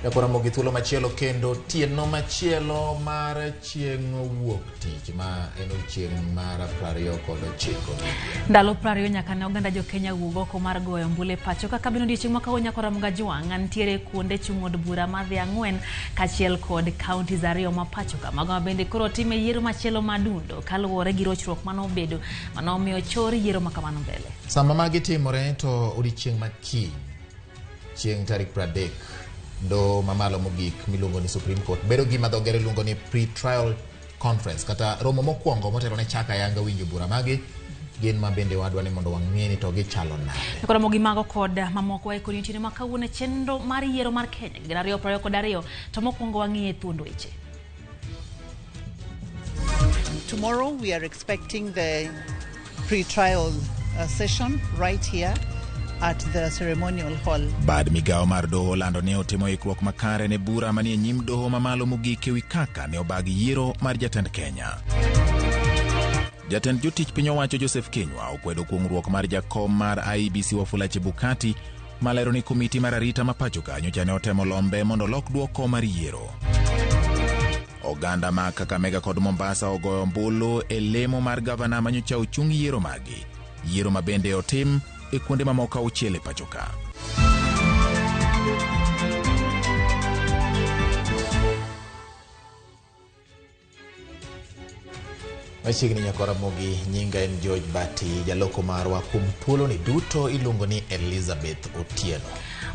Ramogi thuolo machielo kendo tieno machielo mar chieng' wuok tich ma en chieng' mar 29. Ndalo 20 nyaka ne oganda jo Kenya wuog oko mar goyo mbule pacho kaka bino odiechieng' ma kawuono nyaka Ramogi Jwang' ntiere kuonde chung' od bura madhi 4 kachiel kod counties 2 ma pacho ka mago bende koro time yiero machielo madundo kaluwore gi rochruok manobedo manomiyo chor yiero makamano mbele. Sama magi timore to odiechieng' makiny chieng' tarik 30 do mamalo mogik miluongo ni Supreme Court bedo gima dho ngere luongo ni pre-trial conference kata romo mokwongo motelo ne chaka yanga winjo bura magi gin ma bende wadwa ni mondo wang'e ni to gichalo nade. Ramogi mago kod mamoko e konitini ma kawuono chenro mar yiero mar Kenya 2022 to mokwongo wang'ie thuond weche. Tomorrow we are expecting the pre-trial session right here at the ceremonial hall. Bad migao mar doho lando ne otimo ikruok makare ne bura manie nyim doho mamalo mogik ewi kaka ne obag yiero mar jatend Kenya. Jatend jotich piny owacho Joseph Kinyua okwedo kuong'ruok mar jakom mar IEBC Wafula Chebukati malero ni komiti mar arita ma pacho kanyo chane otemo lombe mondo lok duoko mar yiero. Oganda ma Kakamega kod Mombasa ogoyo ombulu e lemo mar gavana manyocha ochung' yiero magi. Yiero ma bende otim e kuonde mamoko auchiel e pacho ka. Machiegni nyaka Ramogi nyinga en George Bati, jaloko marwa kuom thuolo ni duto iluongo ni Elizabeth Otieno.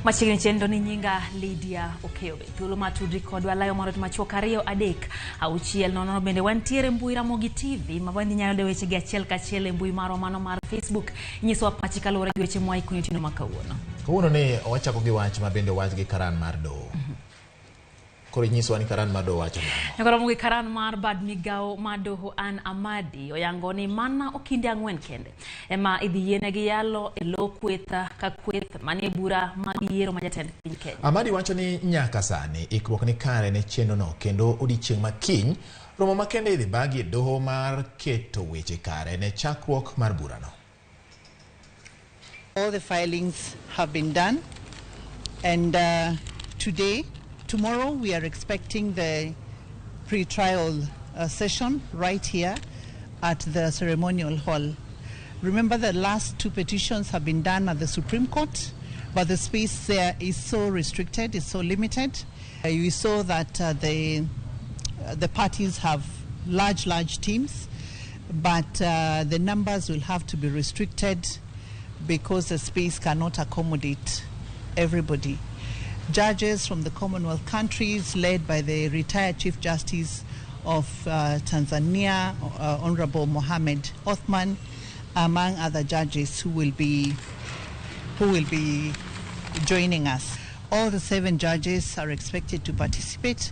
Machiegni chendo ni nyinga Lydia Okeobe. Thuolo matudri kodwa layo marot machuok 2 3 6 nono bende wantiere mbui Ramogi TV mabandi nyalo de weche gi achiel kachiel e mbui marwa mano mar Facebook nyiso pachi kaluwore gi weche mwa ikunitino makawuono. Kawuono ni wachako gi wach ma bende wach gi karan mar doho. Koro nyiso ni karan mar doho wacho nang'o. Ramogi karan mar bad migao mar doho An Amadi oyango ni mana okinde 4 kende ema idhi yienegi yalo e lo kwetha ka kweth manie bura mag yiero ma jatend piny Kenya. Amadi wacho ni nyaka sani ikruok ni kare ne chenro no kendo odiechieng' makiny romo makende idhi bagi e doho mar keto weche kare ne chakruok mar bura no. All the filings have been done and tomorrow we are expecting the pre-trial session right here at the ceremonial hall. Remember the last 2 petitions have been done at the Supreme Court, but the space there is so restricted, it's so limited. You saw that the parties have large teams, but the numbers will have to be restricted because the space cannot accommodate everybody. Judges from the Commonwealth countries led by the retired Chief Justice of Tanzania, Honorable Mohamed Othman, among other judges who will be joining us. All the 7 judges are expected to participate.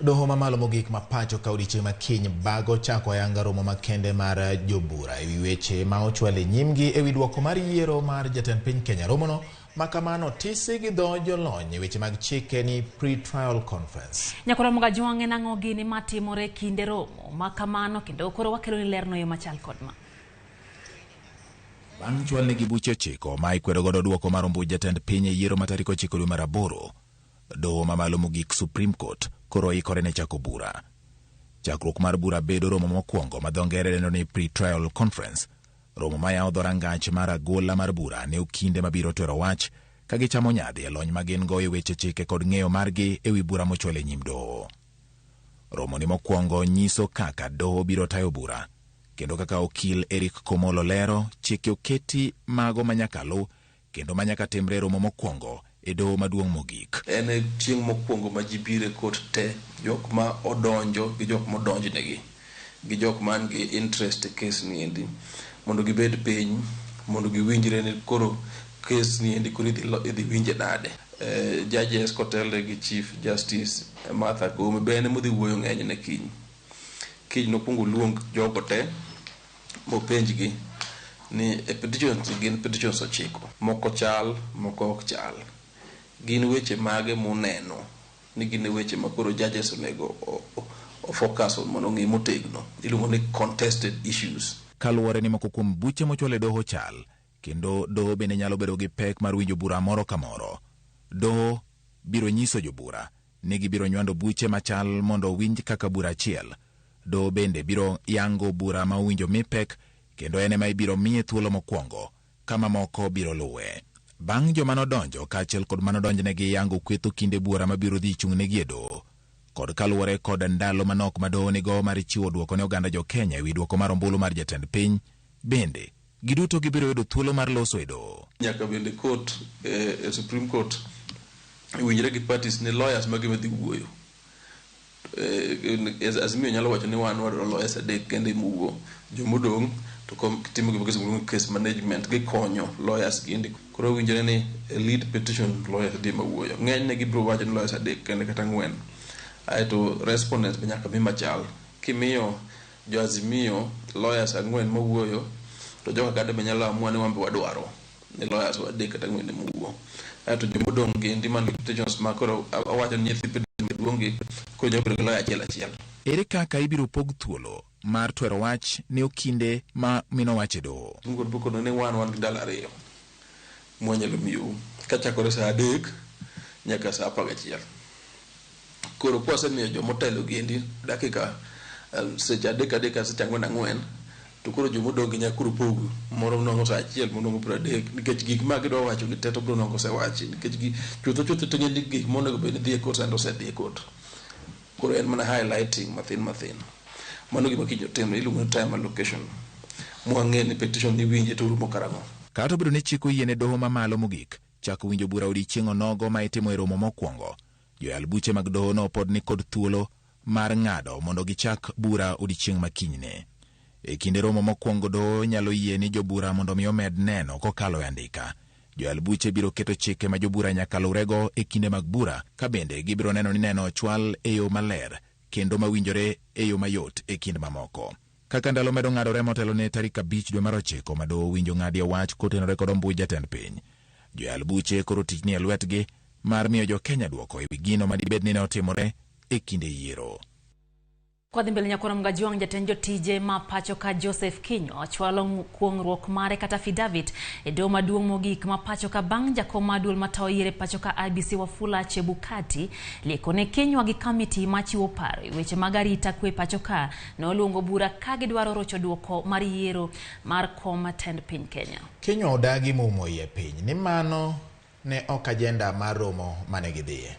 Doho mamalo mogik mapacho ka odiechieng' makiny bago chako yanga romo makende mar jobura ewi weche ma ochwale nyimgi ewi duoko mar yiero mar jatend piny Kenya. Romono makamano tisi gi dho jolony weche mag chike ni pre-trial conference. Nyaka Ramogi Jwang' nang'o gini matimore kinde romo makamano kendo koro wakelo ni lerno yo machal kod ma. Bang' chwalne gi buche chiko ma ikwedo godo duoko mar ombuj jatend piny e yiero ma tarik 9 dwe mar 8, doho mamalo mogik Supreme Court koro ikore ne chako bura. Chakruok mar bura bedo romo mokwongo ma dho ngere dendo ni pre-trial conference. Romo ma yawo dhorangach mar agola mar bura ne okinde mabiro tero wach ka gichamo nyadhi e lony ma gin go e weche chike kod ng'eyo margi ewi bura mochwal e nyim doho. Romo ni mokwongo nyiso kaka doho biro tayo bura kendo kaka okil Eric Komolo lero chike oketi mago manyaka lu kendo manyaka timre romo mokwongo e doho maduong' mogik. En chieng' mokwongo ma ji bire kot te jok ma odonjo gi jok modonjnegi gi jok man gi interest e case ni endi mondo gibed piny mondo giwinjre ni koro case ni endi koro idhi winje nade. Judges kotelde gi Chief Justice Martha Koome bende modhi wuoyo ng'eny ne kiny nokwongo luong jogo te mopenjgi ni e petitions gin petitions 9 moko chal moko ok chal. Gin weche mage muneno ni gin weche ma koro judges onego focus on mondo ng'i motegno iluongo ni contested issues. Kaluwore ni moko kuom buche mochwale doho chal kendo doho bende nyalo bedo gi pek mar winjo bura moro ka moro. Doho biro nyiso jobura ni gibiro nywando buche machal mondo winj kaka bura achiel. Doho bende biro yango bura ma owinjo mipek, kendo en ema ibiro miye thuolo mokwongo kama moko biro luwe. Bang' joma nodonjo kaachiel kod manodonjnegi yango kwetho kinde bura mabiro dhi chung'negi e doho, kod kaluwore kod ndalo manok ma doho nigo mar chiwo dwoko ne oganda jo-Kenya ewi dwoko mar ombulu mar jatend piny, bende giduto gibiro yudo thuolo mar loso e doho. Nyaka bende court, Supreme Court winjre gi parties ne lawyers ma gima dhi wuoyo. Azimio nyalo wacho ni wan wadwaro lawyers adek kende mugo. Jomodong' to timo gima case management gikonyo lawyers gindi. Koro winjre ni lead petition lawyers di ma wuoyo. Ng'eny ne gibiro wacho ni lawyers adek kende kata ng'wen. Aeto respondents be nyaka mi machal. Kimiyo jo Azimio lawyers ang'wen ma wuoyo, to joka gade be nyalo amua ni wambe wadwaro ni lawyers adek kata ng'wen mugo. Aeto jomodong' gindi man petitions ma koro awacho ni nyithi duongi ko jabiro gi lawyer achiel. Ere kaka ibiro pog thuolo mar twero wach ne okinde ma mino wache doho? Ngor buko ne wan gi dala ariyo. Mwanyalo miyo kachakore saa 3 nyaka saa 11. Koro kwasemiyo jomotelo gindi dakika seche 3 seche 4 to koro jomodong' nyaka koro pogo moro nongo saa 1 monongo 30 nikech gik ma gidwa wacho ni teto bro nongo sewachi nikech chutho to ng'eny gik monego bed dhi e court sando osedhi e court. Koro en mana highlighting mathin. Mano gima kinyo temo iluongo ni time allocation. Mwang'e ni petition ni winje to rumo karang'o. Kata obedo ni chik oyiene doho mamalo mogik chako winjo bura odiechieng' onogo ma itimo e romo mokwongo, joyal buche mag doho no pod ni kod thuolo mar ng'ado mondo gichak bura odiechieng' makinyne. E kinde romo mokwongo doho nyalo yie ni jobura mondo mi omed neno kokalo e andika. Joyal buche biro keto chike ma jobura nyaka lurego e kinde mag bura, ka bende gibiro neno ni neno chwal e yo maler kendo mawinjore e yo mayot e kind mamoko. Kaka ndalo medo ng'adore motelo ne tarik 5 dwe mar 9 ma doho winjo ng'adi e wach kotenore kod ombui jatend piny. Joyal buche koro tich ni e lwetgi mar miyo jo-Kenya dwoko ewi gino madibed ni ne otimore e kinde yiero. Kwa dhi mbele nyakona mgajiwang' jatend jotije ma pacho ka Joseph Kinyo ochwalo kuong'ruok mare kata affidavit e doho maduong' mogik ma pacho ka bang' jakom maduol matayo yiero pacho ka IEBC Wafula Chebukati liekone Kinyo gi kamiti machiwo paro weche mag arita kwe pacho ka noluongo bura ka gidwaro rocho dwoko mar yiero mar kom tend piny Kenya. Kinyo odagi mumo ye piny ni mano ne ok ajenda mar romo mane gidhiye.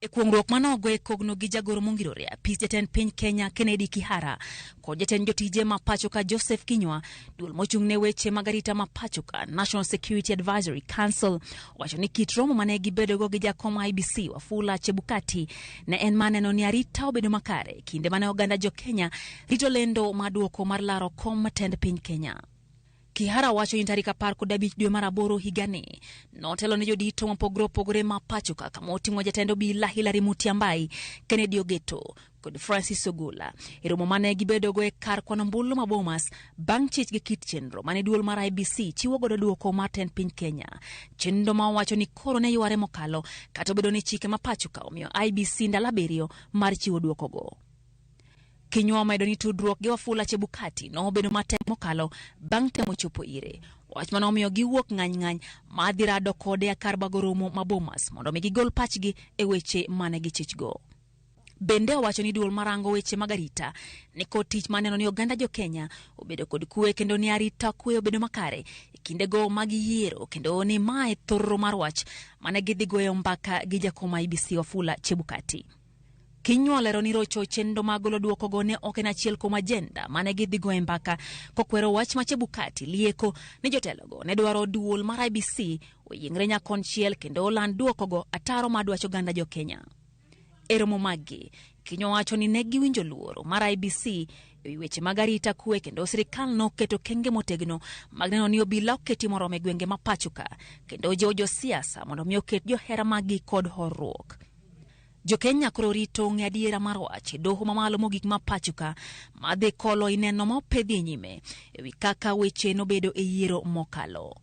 E kuong'ruok manogo e kogno gi jagoro mongirore apis jatend piny Kenya Kennedy Kihara kod jatend jotije ma pacho ka Joseph Kinywa, duol mochung' ne weche mag arita ma pacho ka National Security Advisory Council wacho ni kit romo mane gibedogo gi jakom IEBC Wafula Chebukati ne en maneno ni arita obedo makare kinde mane oganda jo Kenya rito lendo maduoko mar laro kom tend piny Kenya. Kihara wacho ni tarik 15 dwe mar 8 higani notelo ne jodito mopogore ma pacho ka kama oting'o jatend obila Hilary Mutyambai, Kennedy Ogeto kod Francis Ogola e romo mane gibedogo e kar kwano ombulu ma Bomas bang' chich gi kit chenro mane duol mar IEBC chiwo godo duoko mar tend piny Kenya. Chenro ma wacho ni koro ne yware mokalo kata obedo ni chike ma pacho ka omiyo IEBC ndalo 7 mar chiwo duoko go. Kinywa omedo ni tudruok gi Wafula Chebukati no obedo matek mokalo bang' temo chopo ire. Wach mano omiyo giwuok ng'any ma dhi rado kode e kar bagoromo ma Bomas mondo mi gigol pachgi e weche mane gichichgo. Bende owacho ni duol marango weche mag arita ni kod tich maneno ni oganda jo Kenya obedo kod kwe kendo ni arita kwe obedo makare e kinde go mag yiero kendo ni mae thorro mar wach mane gidhi goyo mbaka gi jakom IEBC Wafula Chebukati. Kinywa lero ni rocho chendo magolo duoko go ne ok en achiel kuom ajenda mane gidhi go mbaka kokwero wach ma Chebukati lieko ni jotelo go ne dwaro duol mar IEBC oyiengre nyakonchiel kendo oland duoko go ataro madwacho ganda jo Kenya. Eromo magi Kinywa wacho ni ne giwinjo luoro mar IEBC e weche mag arita kwe kendo sirikal no keto kenge motegno mag neno ni obila oketi morome gwenge ma pacho ka kendo jo siasa mondo mi oket johera magi kod horruok. Jo Kenya koro rito ng'adiera mar wach doho mamalo mogik ma pacho ka madhi kolo ineno ma opedhi nyime ewi kaka weche nobedo e yiero mokalo.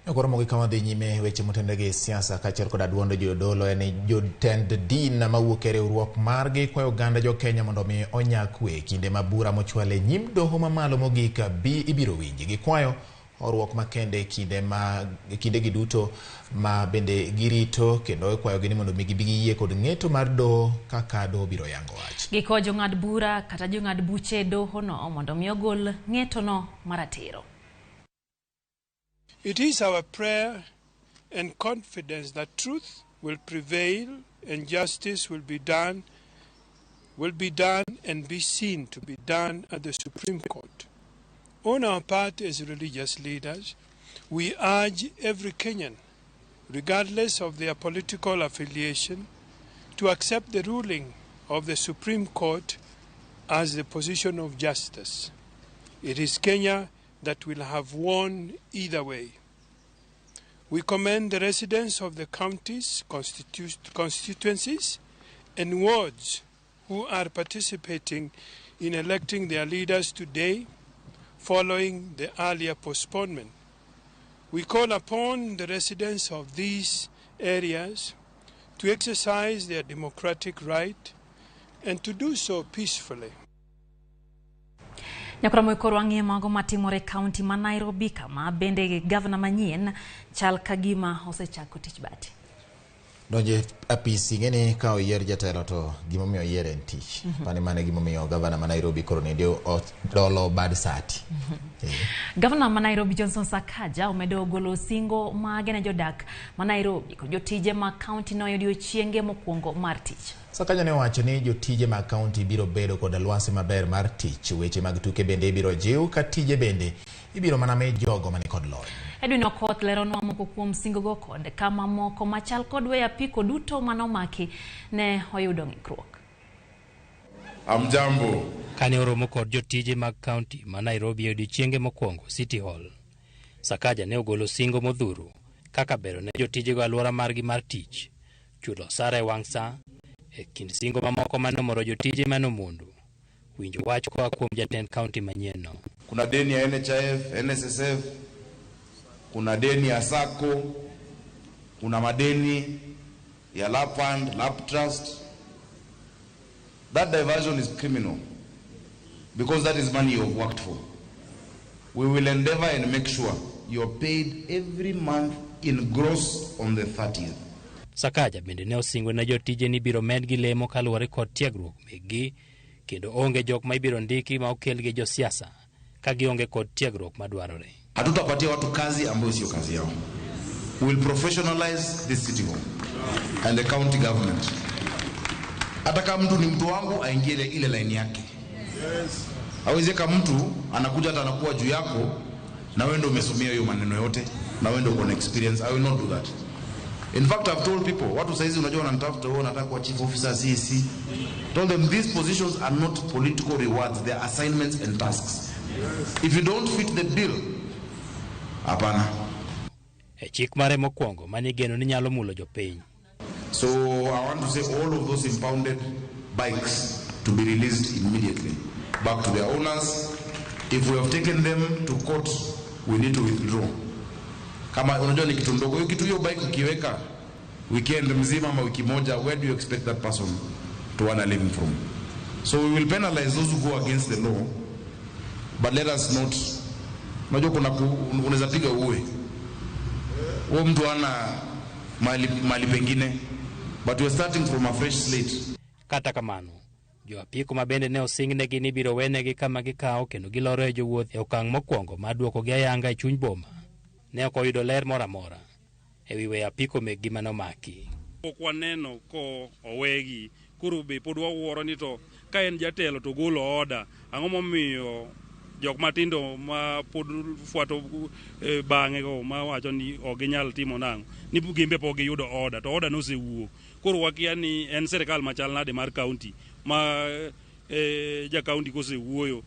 Koro mogik kama dhi nyime weche motendege siasa kaachiel kod aduondo jodolo en jotend din mawuok e riwruok margi kwayo oganda jo Kenya mondo mi onya kwe kinde ma bura mochwale nyim doho mamalo mogik bi ibiro winji gi kwayo horuok makende kinde gi duto ma bende girito kendo ikwayogi ni mondo migi giyie kod ng'eto mar doho kaka doho biro yango wach. Giko jong'ad bura kata jong'ad buche doho no mondo mi ogol ng'eto no maratiro. It is our prayer and confidence that truth will prevail and justice will be done and be seen to be done at the Supreme Court. On our part as religious leaders, we urge every Kenyan, regardless of their political affiliation, to accept the ruling of the Supreme Court as the position of justice. It is Kenya that will have won either way. We commend the residents of the counties, constituencies, and wards who are participating in electing their leaders today following the earlier postponement. We call upon the residents of these areas to exercise their democratic right and to do so peacefully. Nyakora mwikoro wang'ie mago matimore kaunti ma Nairobi kama bende gavana manyien chal kagima osechako tich bati. Donje apisi ng'eni ka oyier jatelo to gimomiyo oyier en tich. Pani mane gimomiyo gavana ma Nairobi koro ne dolo bad sati. Gavana ma Nairobi Johnson Sakaja omedo golo singo mage ne jodak ma Nairobi kod jotije ma kaunti no odiechienge mokwongo mar tich. Sakaja ne owacho ni jotije mag kaunti biro bedo kod lwasi maber mar tich. Weche mag tuke bende ibiro jiw ka tije bende ibiro mana me jogo mani kod lony. Edwin Okoth leronwa moko kuom singogo kod kama moko machal kod weya piko duto manomaki ne oyudo ng'ikruok. Amjambo. Kane oromo kod jotije mag kaunti ma Nairobi odiechienge mokwongo City Hall, Sakaja ne ogolo singo modhuro kaka bero ne jotije go alwora margi mar tich, chulo sare wang' sa, e kind singo mamoko manomoro jotije manomondo. Winjo wach koa kuom jatend kaunti manyien no. Kuna deni ya NHIF, NSSF, kuna deni ya SACCO, kuna madeni ya LAP Fund, LAP Trust. That diversion is criminal because that is money you have worked for. We will endeavor and make sure you are paid every month in gross on the 30th. Sakaja bende ne osingo na jotije ni biro medgi lemo kaluwore kod tiegruok megi kendo onge jok ma ibiro ndiki ma okel gi josiasa ka gionge kod tiegruok madwarore. Hatutapatia watu kazi ambayo sio kazi yao. We will professionalize this city hall and the county government. Hata kama mtu ni mtu wangu aingie ile line yake. Yes. Hawezi kama mtu anakuja hata anakuwa juu yako na wewe ndio umesomea hiyo maneno yote na wewe ndio uko experience. I will not do that. In fact, I've told people, watu saizi unajua wanatafuta wewe unataka kuwa chief officer CC. Told them these positions are not political rewards, they are assignments and tasks. Yes. If you don't fit the bill, hapana. Chik mare mokwongo manigeno ni nyalo mulo jopiny. So I want to say all of those impounded bikes to be released immediately back to their owners. If we have taken them to court, we need to withdraw. Kama unajua ni kitu ndogo, kitu hiyo bike ukiweka weekend mzima ama wiki moja, where do you expect that person to earn a living from? So we will penalize those who go against the law, but let us not. Unajua kuna unaweza piga uwe. Huo mtu ana mali pengine, but we are starting from a fresh slate. Kata kamano, jo apiko mabende ne osingnegi ni biro wenegi kama gikawo kendo giloro e jowuoth e okang' mokwongo ma duoko gi ayanga e chuny boma. Ne ok oyudo ler moro amora e wi weyo apiko mekgi manomaki. Ok waneno ko owegi koro be pod wawuoro ni to ka en jatelo to golo oda ang'o momiyo jok matindo ma pod fuato bang'e go ma wacho ni ok ginyal timo nang'o ni gimbe pok giyudo oda to oda nosewuok koro wakia ni en sirikal machal nade mar kaunti ma ja kaunti kosewuoyo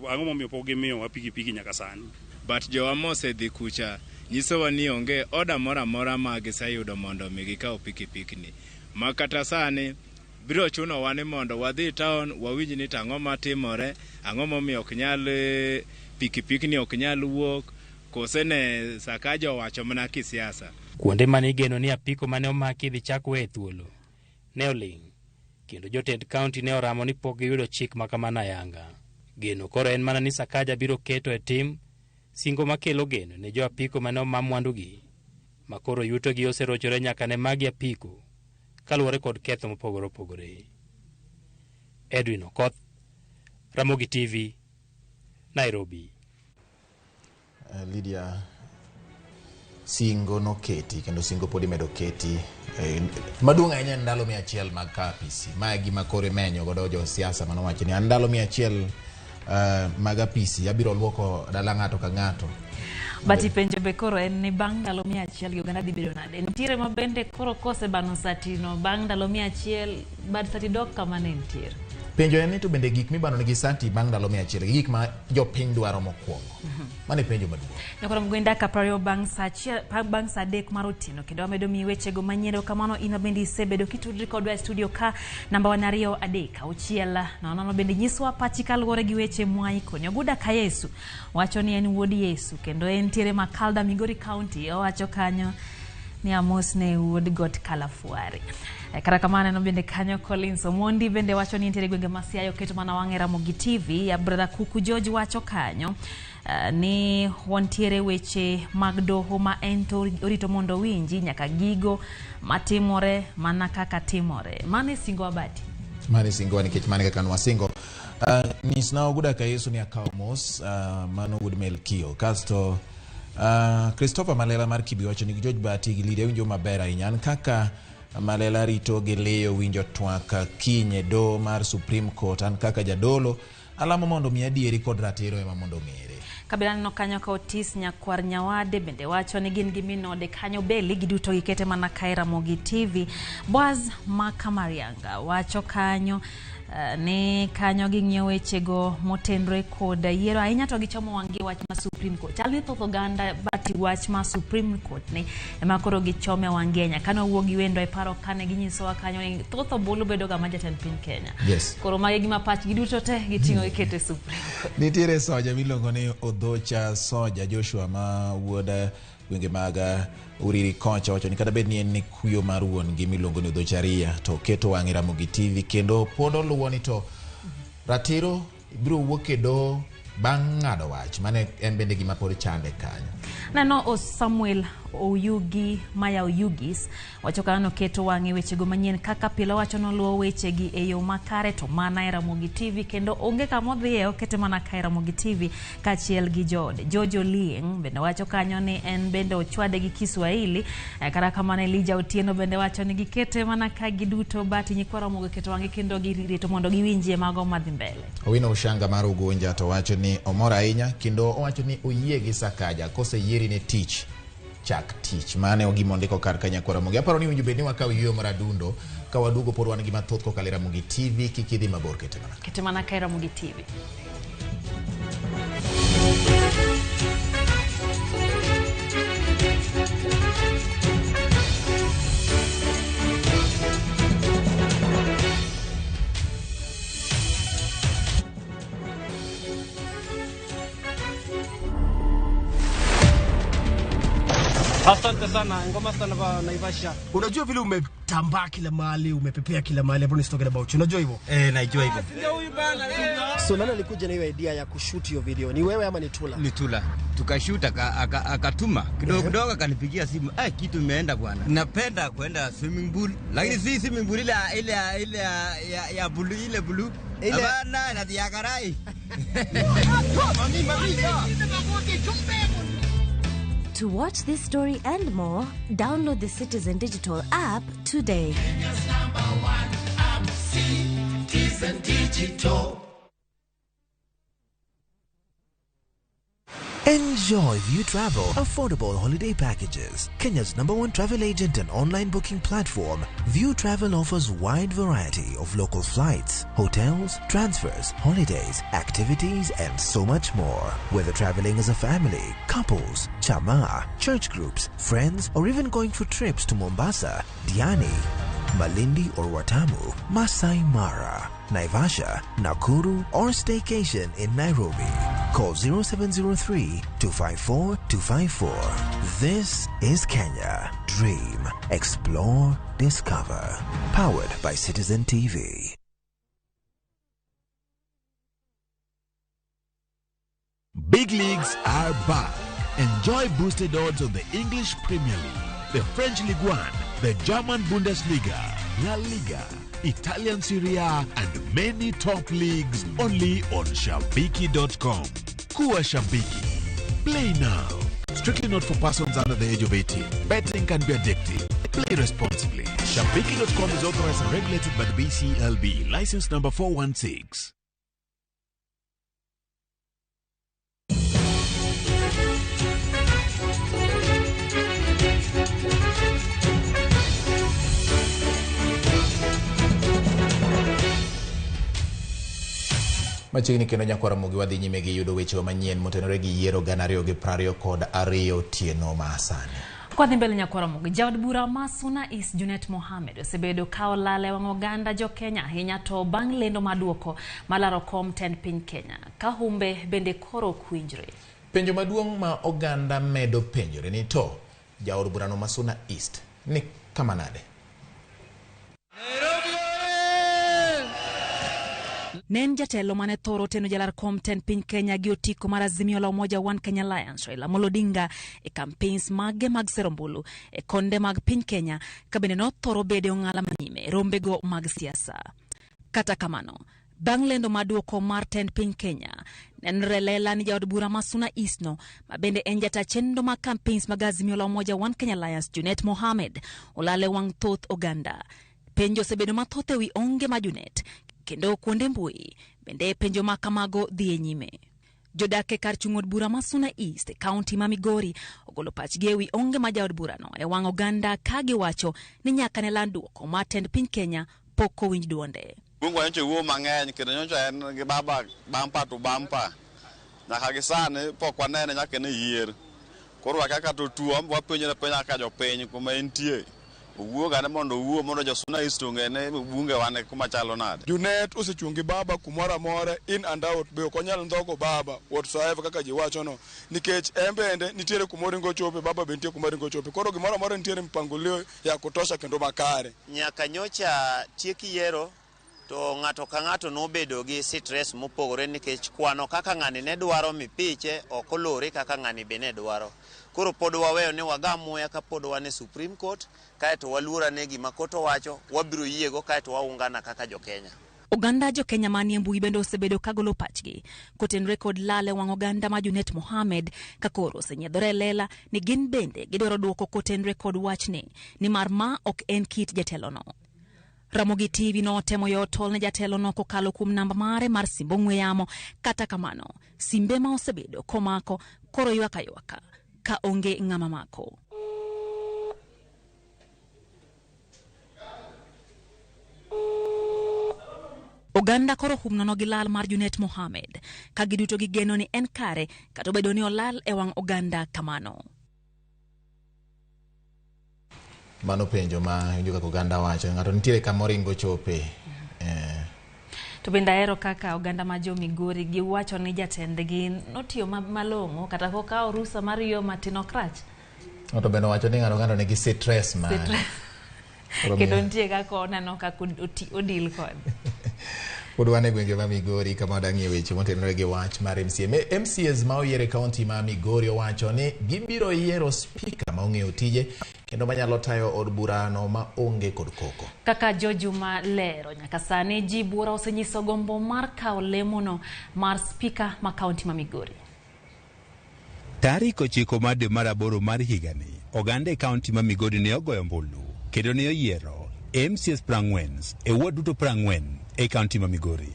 ang'o momiyo pok gimiyo pikipiki nyaka sani. But jowa mosedhi kucha nyisowa ni onge oda moro amora ma giseyudo mondo mi gikaw pikipikni. Ma kata sani biro chuno wane mondo wadhi town wawinj ni tang'o matimore, ang'o momiyo ok nyal pikipikni ok nyal wuok, kose ne Sakaja owacho mana kisiasa. Kuonde mane igeno ni apiko mane omaki dhi chak we thuolo ne oling', kendo jotend kaunti ne oramo ni pok giyudo chik makamana yanga. Geno koro en mana ni Sakaja biro keto e tim singo makelo geno ne jo apiko mane oma mwandugi makoro yutogi oserochore nyaka ne magi apiko kaluwore kod ketho mopogore opogore. Edwin Okoth, Ramogi TV, Nairobi. Lydia, singo noketi kendo singo podi medo keti maduong' ahinya ndalo 100 mag apisi. Mae gima kore menyo godo jo siasa manowacho ni ndalo 100 mag apisi abiro luoko dala ng'ato ka ng'ato. Bati penjo be koro en ni bang' ndalo 100 Uganda dhi bedo nade? Nitiere mabende koro kose bano satino bang' ndalo 100 bad sati dok kama ne nitiere. Penjo en ni to bende gik mibano nigi sati bang' ndalo 100 gik ma jopiny dwaro mokwongo. Mane penjo maduong'. Nyakoro mgwenda kaprario bang' sa dek mar otieno kendo wamedo mi wechego manyien kamano ino bende isebedo kitudri kodwa e studio ka namba 236 nono bende nyiswa pachi kaluwore gi weche mwaikoni. Oguda ka Yesu wacho ni en wuod Yesu kendo en tiere Makalda, Migori County. Owacho kanyo ni Amos ne wuod Got Kalafuari. Kata kamano no bende kanyo Collins Omondi bende wacho ni nitiere gwenge masiayo keto mana wang'e Ramogi TV. Ya brother Kuku George wacho kanyo ni wantiere weche mag doho ma ento orito mondo winji nyaka gigo matimore mana kaka timore. Mane singo abati? Mane singo nikech mane kaka nwa singo. Nisna Oguda ka Yesu ni akaw mos mano wood Melkio. Kasto Christopher Malela mar Kibi wacho ni George Bati gi Lydia winjo maber ahinya kaka Malela rito gi leyo winjo twaka kinye do mar Supreme Court an kaka jadolo alamo mondo mi adieri kod ratiro ema mondo mere. Kabila no kanyo ka Otis Nyakwar Nyawade bende wacho ni gin giminode kanyo beli giduto gikete mana kae Ramogi TV. Boaz Makamarianga wacho kanyo ne kanyo ging'io wechego motenre kod yiero ahinya to gichomo wang'e wach ma Supreme Court. Chal ni thoth oganda bati wach ma Supreme Court ni ema koro gichome wang'e nya kano wuogi wendo e paro kane ginyisowa kanyo ni thoth obulu bedo ga majatend piny Kenya. Yes. Koro magi gima pach giduto te giting'o ikete Supreme Court. Nitiere soja miluongo ni Odhocha Soja Joshua ma wuoda gwenge maga Uriri Kocha wacho ni kada bed ni en ni kuyo mar wuon gi miluongo ni Odhocharia to keto wang'e Ramogi TV kendo pod oluwo ni to ratiro biro wuok e do bang' ng'ado wach mane en bende gima pod chande kanyo. Nano Samuel Oyugi Maya Oyugis wacho kano keto wang'e wechego manyien kaka pile wacho noluwo wechegi e yo makare to mana e Ramogi TV kendo onge kamodhiye okete mana ka Ramogi TV kachiel gi jode. Jojo Lieng bende wacho kanyo ni en bende ochwade gi Kiswahili kata kamano Elijah Otieno bende wacho ni gikete mana ka giduto bati nyikwa Ramogi keto wang'e kendo girito mondo giwinjie mago madhi mbele. Owino Ushanga mar Ugunja to wacho ni omor ahinya kendo owacho ni oyie gi Sakaja kose yieri ne tich chak tich mane ogimo ndiko kar Kanyakwa Ramogi. Aparo ni winjo bedni wakaw yiyo mar adundo ka wadugo pod wan gi mathoth kokalo Ramogi TV kikidhi mabor kete mana ka Ramogi TV. Asante sana, ngoma sana ba Naivasha. Unajua vile umetambaa kila mahali, umepepea kila mahali, hapo ni talking about. Unajua hivyo? Najua hivyo. So nani alikuja na hiyo idea ya kushoot hiyo video? Ni wewe ama ni Tula? Ni Tula. Tukashoot akatuma. Kidogo akanipigia simu. Kitu imeenda bwana. Napenda kwenda swimming pool. Lakini si swimming pool ile ya blue ile blue. Bana na ya karai. To watch this story and more, download the Citizen Digital app today. Kenya's #1 app, Citizen Digital. Enjoy View Travel affordable holiday packages. Kenya's #1 travel agent and online booking platform, View Travel offers wide variety of local flights, hotels, transfers, holidays, activities, and so much more. Whether traveling as a family, couples, chama, church groups, friends, or even going for trips to Mombasa, Diani, Malindi or Watamu, Masai Mara, Naivasha, Nakuru, or staycation in Nairobi. Call 0703-254-254. This is Kenya. Dream, explore, discover. Powered by Citizen TV. Big leagues are back. Enjoy boosted odds on the English Premier League, the French Ligue 1, the German Bundesliga, La Liga, Italian Serie A, and many top leagues only on Shabiki.com. Kuwa Shabiki. Play now. Strictly not for persons under the age of 18. Betting can be addictive. Play responsibly. Shabiki.com is authorized and regulated by the BCLB. License number 416. Machiegni kendo nyakwara Ramogi wadhi nyime gi yudo weche manyien motenore gi yiero gana 2022 otieno ma sani. Kwa dhi mbele nyakwara Ramogi, jaod bura ma Suna East Junet Mohamed osebedo kao lale wang' oganda jo Kenya ahinya to bang' lendo maduoko malaro kom tend piny Kenya. Ka humbe bende koro kwinjre. Penjo maduong' ma oganda medo penjore ni to jaod bura no ma Suna East ni kama nade? Nen jatelo mane thoro teno jalar kom ten piny Kenya gi otiko mar Azimio la Umoja One Kenya Alliance Raila Amolo Odinga e campaigns mage mag serombulu e konde mag piny Kenya ka bende no thoro bede ong'ala manyime rombego mag siasa. Kata kamano, bang' lendo maduoko mar tend piny Kenya, nenre lela ni jaod bura ma Suna East no ma bende en jata chenro mag campaigns mag Azimio la Umoja One Kenya Alliance Junet Mohamed olale wang' thoth oganda. Penjo sebedo mathoth ewi onge ma Junet kendo kuonde mbui bende penjo makamago dhi nyime. Jodake kar chung'od bura ma Suna East e kaunti ma Migori ogolo pachgi ewi onge ma jaod bura no e wang' oganda ka giwacho ni nyaka ne land duoko ma tend piny Kenya pok owinj duonde. Mungu anche wuo mang'eny kendo nyocha en gi baba bampa to bampa. Nyaka gisane pok wanene nyaka ne yier. Koro kaka to tuo wapenjore penya ka jopiny kuma entie. Uwuoga mondo uwuo mondo jo Suna East ngene bunge wane kuma chalo nade. Junet osechungi baba kumora mora in and out be okonyal ndhogo baba whatsoever kaka jiwacho no nikech embende nitiere kumori ngo chope baba be nitiere kumori ngo chope koro gimora mora nitiere mpangolio ya kutosha kendo makare. Nyaka nyocha tieki yero to ng'ato ka ng'ato nobedo gi stress mopogore nikech kwano kaka ng'ani ne dwaro mipiche okolore kaka ng'ani be ne dwaro. Koro pod waweyo ni wagamuya ka pod wane Supreme Court kaeto waluora ne gima koto wacho wabiro yiego kaeto waungana kaka jo Kenya. Oganda jo Kenya manie mbui bende osebedo kagolo pachgi kotenre kod lale wang' oganda ma Junet Mohamed ka koro osenyiedhore lela ni gin bende gidwaro duoko kotenre kod wachni ni mar ma ok en kit jatelo no. Ramogi TV no temo yotol ne jatelo no kokalo kuom namba mare mar simbo ong'we yamo, kata kamano simbe ma osebedo komako koro ywaka ka onge ng'ama mako. Oganda koro humnono gi lal mar Junet Mohamed ka giduto gigeno ni en kare kata obedo ni olal e wang' oganda kamano. Mano penjo ma injo kaka oganda wacho ng'ato nitiere kamoringo chope. To bende ahero kaka oganda ma jo Migori giwacho ni jatendgi notiyo malong'o kata kokawo rusa mar yo matinokrach. To bende wacho ni ng'ato nigi stress ma. Kendo nitie kaka onano kaka odil kod. Pod wane gwenge ma Migori kama dang'ie weche motenore gi wach mar MCAs ma oyiere kaunti ma Migori owacho ni gibiro yiero speaker ma ong'eyo tije kendo manyalo tayo od burano ma onge kod koko. Kaka Jojuma lero nyaka sani ji bura osenyiso gombo mar kawo lemono mar speaker ma kaunti ma Migori. Tarik 9 dwe mar 8 mar higani, oganda e kaunti ma Migori ne ogoyo ombulu kendo ne oyiero MCAs 40 e ward duto 40 e kaunti ma Migori.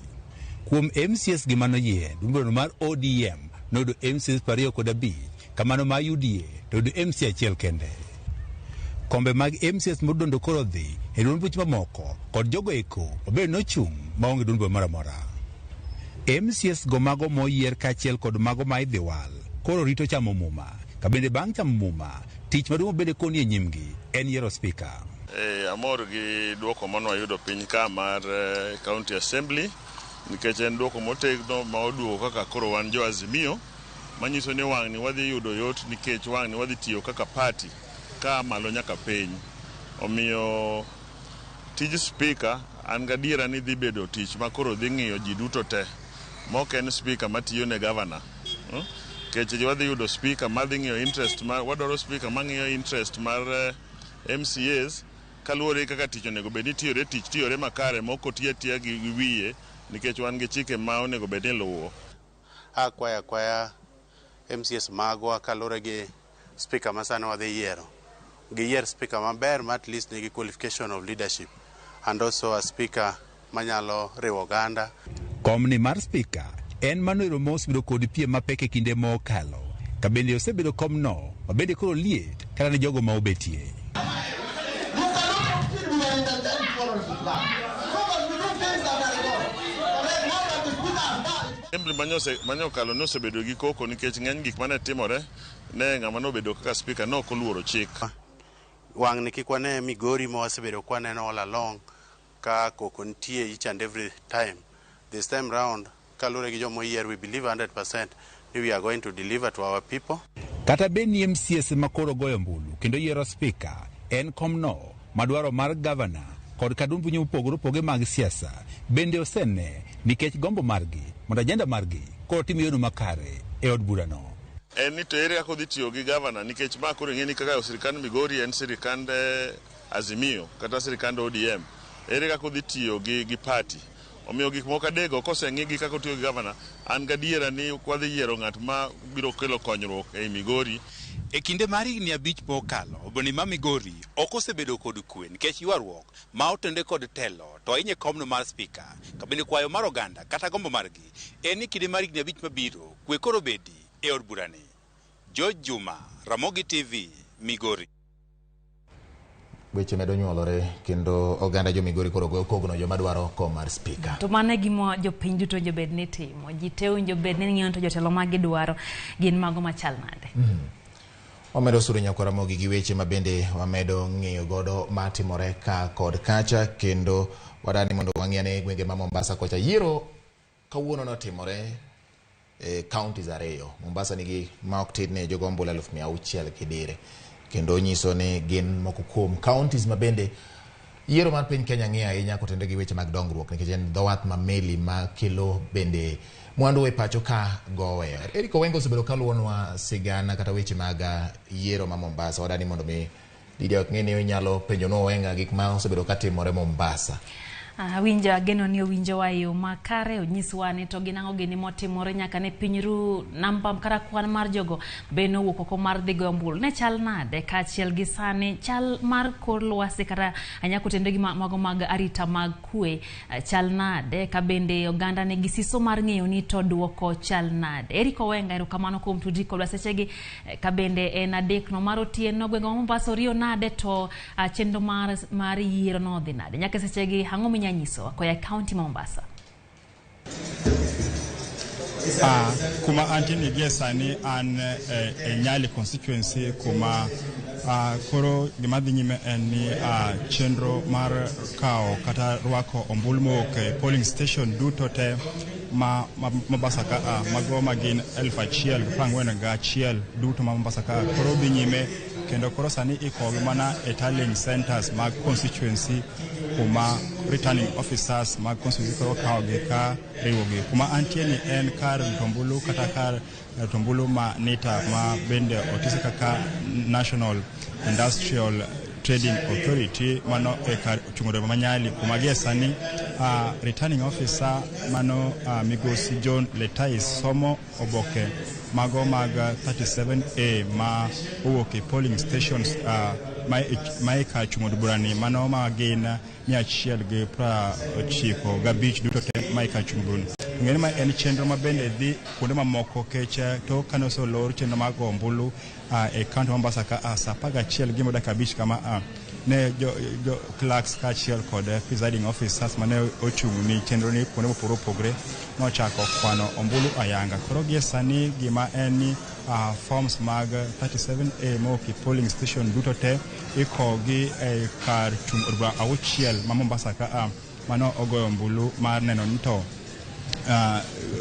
Kuom MCAs gi mano yie, dumbro mar ODM nodo MCAs 25 kamano ma UDA nodo MC achiel kende. Kombe mag MCAs modondo koro dhi e duond buch mamoko kod jogo eko obedo nochung' maonge duond bura moro amora. MCAs go mago moyier kaachiel kod mago ma idhi wal koro rito chamo muma, ka bende bang' chamo muma tich maduong' bende koni e nyimgi en yiero speaker. Amor gi duoko mano ayudo piny ka mar County Assembly nikech en duoko motegno ma oduoko kaka koro wan jo Azimio manyiso ni wang' ni wadhi yudo yot nikech wang' ni wadhi tiyo kaka party ka malo nyaka piny. Omiyo tij speaker an gadiera ni dhi bedo tich ma koro dhi ng'iyo ji duto te. Mok en speaker matiyo ne governor Keche wadhi yudo speaker madhi ng'iyo interest mar wadwaro speaker mang'iyo interest mar MCAs kaluwore kaka tich onego bed ni tiyore makare moko tiya gi wiye nikech wan gi chike ma onego bed ni luwo. Akwaya MCAs magwa kaluwore gi speaker ma sani wadhi yiero. Giyier speaker maber ma at least nigi qualification of leadership and also a speaker manyalo riwo oganda. Komni mar speaker en Manuel Mos biro kod piem mapek e kinde mokalo. Ka bende osebedo komno, mabende koro liet kata ne jogo ma obetie. Assembly manyokalo nosebedo gi koko nikech ng'eny gik mane timore ne ng'ama nobedo kaka speaker nok oluoro chik. Wang' ni kik wane Migori ma wasebedo kwaneno all along ka koko nitie each and every time. This time round, kalure gi jomo yier, we believe 100% we are going to deliver to our people. Kata beni MCS makoro goyo mbulu kendo yiero speaker en komno madwaro mar governor kod kadumbu mopogore mag siasa bende osene nikech gombo margi mondo ajenda margi koro tim yono makare e od burano. En ni to ere kaka odhi tiyo gi governor nikech ma koro ng'eni kaka sirikand Migori en sirikand Azimio kata sirikand ODM. Ere kaka odhi tiyo gi party. Omiyo gik moko adego koseng'igi kaka otiyo gi governor, an gadiera ni wadhi yiero ng'at ma biro kelo konyruok e Migori. E kinde mar higni 5 mokalo, oboni ma Migori ok osebedo kod kwe nikech ywaruok ma otende kod telo to ahinya komno mar speaker ka bende kwayo mar oganda kata gombo margi en ni kinde mar higni 5 mabiro kwe koro bedi e od burani. George Juma, Ramogi TV, Migori. Weche medo nyuolore kendo oganda jo Migori koro goyo kogno joma dwaro kom mar speaker. To mane gimo jopiny duto jobed ni timo. Ji teo jobed ni ng'iyo to jotelo ma gidwaro gin mago machal nade. Wamedo suru nyakora Ramogi gi weche mabende wamedo ng'iyo godo matimore ka kod kacha kendo wadani mondo wang'iane gwenge ma Mombasa kocha yiero kawuono notimore counties ariyo. Mombasa nigi ma ok tin ne jogombo 600 kidire. Kendo nyiso ni gin moko kuom counties mabende yiero mar piny Kenya ng'iyo ahinya kotende gi weche mag dongruok nikech en dhowath ma meli ma kelo bende mwandu e pacho ka gowe. Eriko Wengo osebedo kaluonwa sigana kata weche mag yiero ma Mombasa. Wadani mondo mi Lidia ng'eni nyalo penjo no Wenga gik ma osebedo katimore Mombasa. Winjo ageno ni winjo wa yo makare onyiswa ni to ginango gini motimore nyaka ne pinyru namba kara kwan mar jogo beno wuok oko mar dhigo mbul ne chal nade kachiel gi sani chal mar kor lwasi kata anyako tende gi mago mag arita mag kwe chal nade ka bende oganda ne gisiso mar ng'eyo ni to duoko chal nade. Eriko Wenga erokamano kuom tudi kod sechegi ka bende en adek no mar otieno gwenge Mombasa rio nade to chenro mar yiero no dhi nade nyaka sechegi hango nyiso kwa county Mombasa. Kuma antini gesani an Nyali constituency kuma koro gimadhi nyime en ni chenro mar kao kata rwako ombulmo ke polling station duto te ma Mombasa ka mago magin 1,041 duto ma Mombasa ka koro dhi nyime kendo koro sani ikogi mana e tallying centers mag constituency kuma returning officers mag constituency koro kaogi ka riwogi kuma antie ni en kar tombulu kata kar tombulu ma nita ma bende otisi kaka National Industrial Trading Authority mano e kar chungore manyali kuma gie sani returning officer mano Migosi John Letais somo oboke mago mag 37A ma owuok polling stations ma e kar chungore burani mano ma gin 195 gabich duto te ma e kar chungore ng'eni ma en chenro ma bende dhi kuonde mamoko kecha to kanoso lor chenro mag ombulu e county Mombasa ka sa 11:05 kama ne jo clerks ka chiel kod presiding officers mane ochung' ni chenro ni kuonde mopogore opogore nochako kwano ombulu ayanga koro gie sani gima en ni forms mag 37A moki polling station duto te ikogi e kar chung' od auchiel ma Mombasa ka mano ogoyo ombulu mar neno ni to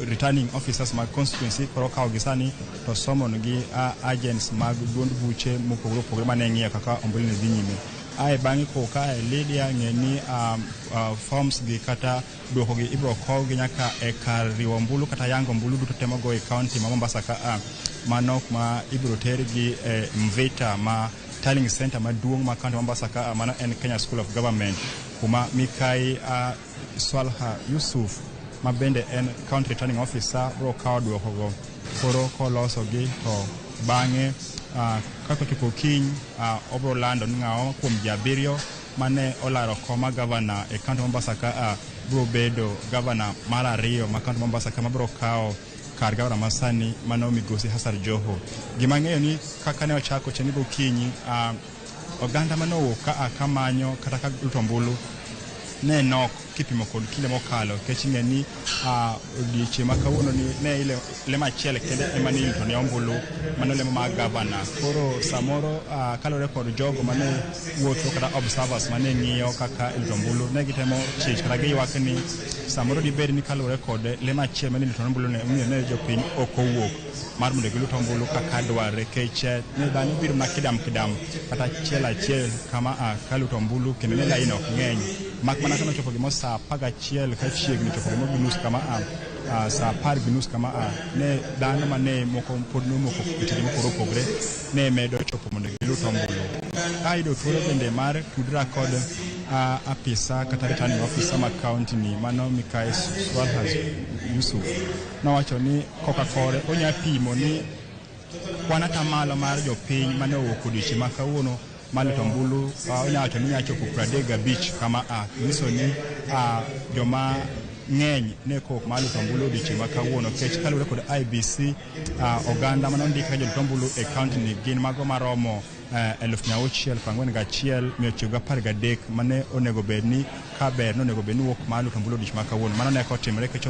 returning officers mag constituency koro kao gisani to somon gi agents mag duond buche mopogore opogore mane ng'iyo kaka ombulu ne dhi nyime ai bangi ko ka Lydia ngeni forms gi kata duoko gi ibro ko gi nyaka e kar riwo mbulu kata yango mbulu duto temo go e county ma Mombasa ka manok ma ibro ter gi Mvita ma tallying center maduong ma county Mombasa ka mano en Kenya School of Government kuma Mikai Swalha Yusuf ma bende en county returning officer bro ka duoko go koro ko loso gi to bange kako tipo kiny obro lando ngao kuom jabirio mane olaro koma governor e county Mombasa ka bro bedo governor mar ariyo ma county Mombasa ka bro kao kar governor masani mano Migosi Hassan Joho. Gima ng'eyo ni kaka ne ochako cheni go kinyi oganda mano ka kamanyo kata ka lutombulu ne nok kipimo kod kile mokalo keching'e ni odiechieng' ma kawuono ni ne ile le machiel kende ema ni to ne ombulu mano le ma governor koro samoro kalore kod jogo mane wuotho kata observers mane ng'iyo kaka iltombulu ne gitemo chich kata giywak ni samoro dibed ni kalore kod le machiel mane iltombulu ne jopiny ok owuok mar mondo gilutombulu kaka dware keche ne dhano biro na kidam kata achiel kama kalutombulu kendo ne lain ok ng'eny mak mana kana chopo gimo saa 11 ka chiegni chopo gimo ginus kama saa 10 ginus kama ne dhano mane moko pod no moko itimo moko pogre ne medo chopo mondo gilutombulu aido thuolo bende mar tudra kod apisa kata returning officer ma county ni mano Mikai Swalha Yusuf nowacho ni Coca-Cola onya pimo ni kwanata malo mar jopiny mane owuok odiechieng' ma kawuono malutombulu onyawacho ni nyachopo 35 kama nyiso ni joma ng'eny ne kok malutombulu odiechieng' ma kawuono kech kalure kod IBC oganda manondika jolutombulu e county ni gin mago maromo 641,113 mane onego bed ni kaber nonego bed ni wuok malutombulu odiechieng' ma kawuono mano ne kotimre kech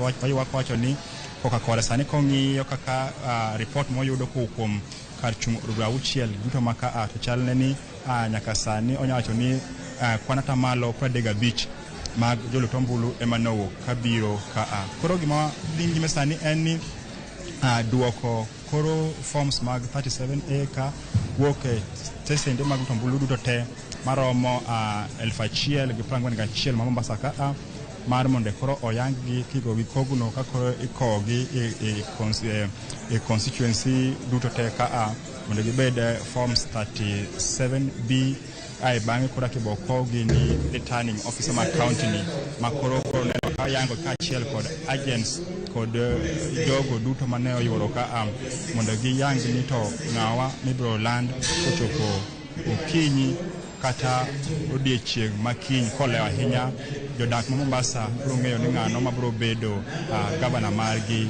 wacho ni Coca-Cola sani kong'iyo kaka report moyudo kuom kar chung' 6 duto maka to chalne ni nyaka sani onyawacho ni kwanata malo 35 mag jolutombulu ema nowuok kabiro ka koro gima dingime sani en ni duoko koro forms mag 37A ka wuok e stesende mag lutombulu duto te maromo 1,041 ma Mombasa ka mar monde koro oyangi kigo gi kogno ka koro ikogi e constituency duto te ka mondo gibed forms 37B ai bange kora kibo kogi ni returning officer ma county ni makoro ne ka yango ka chiel kod agents kod jogo duto mane oyuoro ka mondo giyangi ni to ng'awa mibro land kochopo okinyi kata odiechieng' makiny kolewo ahinya jodak ma Mombasa bro ng'eyo ni ng'ano ma bro bedo governor margi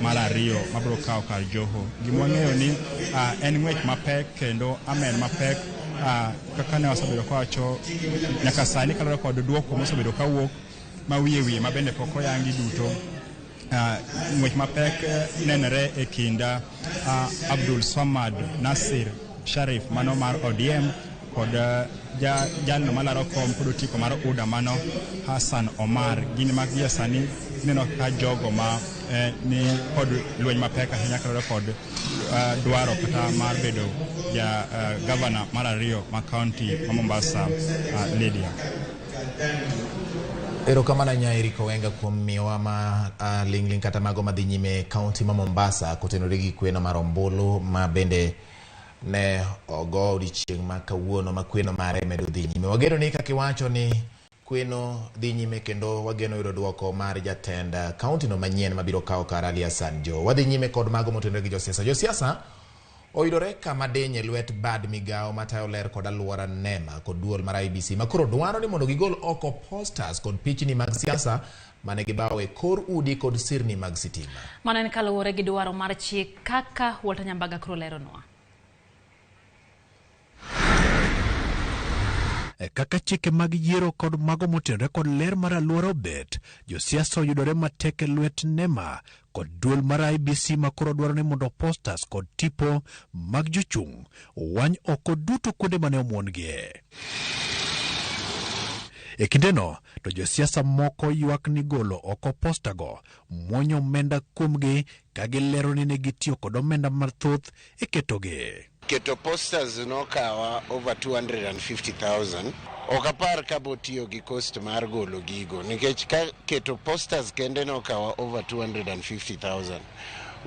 mar ariyo ma bro kawo kar Joho. Gima ng'eyo ni en ng'wech mapek kendo amen mapek kaka ne wasebedo kawacho nyaka sani kalore kod duoko mosebedo kawuok ma wiye ma bende pok oyangi duto. Ng'wech mapek nenore e kinda Abdul Swamad Nasir Sharif mano mar ODM kod jalno malaro kom kod otiko mar UDA mano Hassan Omar gin mag sani neno ka jogo ma ni kod lweny mapek ahinya kalore kod dwaro kata mar bedo governor mar ariyo ma county ma Mombasa Lydia. Erokamano Nyairi Kowenga kuom miwa ma lingling kata mago madhi nyime county ma Mombasa kotenore gi kweno mar ombulu ma bende ne ogo odiechieng' ma kawuono ma kweno mare medo dhi nyime. Wageno ni kaka iwacho ni kweno dhi nyime kendo wageno yudo duoko mar jatend county no manyien mabiro kawo kar Ali Hassan Joho. Wadhi nyime kod mago motenore gi josiasa oyudore kama denye lwet bad migawo matayo ler kod alwora NEMA kod duol mar IBC makoro dwaro ni mondo gigol oko posters kod pichni mag siasa mane gibawo e kor udi kod sirni mag sitima. Mano en kaluwore gi dwaro mar chik kaka Walter Nyambaga koro leronwa. Kaka chike mag yiero kod mago motenore kod ler mar alwora obet, josiasa oyudore matek e lwet NEMA kod duol mar IBC makoro dwaro ni mondo posters kod tipo mag jochung' wany oko duto kuonde mane omuongie. E kindeno, to josiasa moko ywak ni golo oko postago mwonyo omenda kuomgi ka gilero ni ne gitiyo kod omenda mathoth e ketogi. Keto posters nokawa over 250,000. Okapar kabotio gi cost mar golo gigo nikech ka keto posters kende nokawa over 250,000.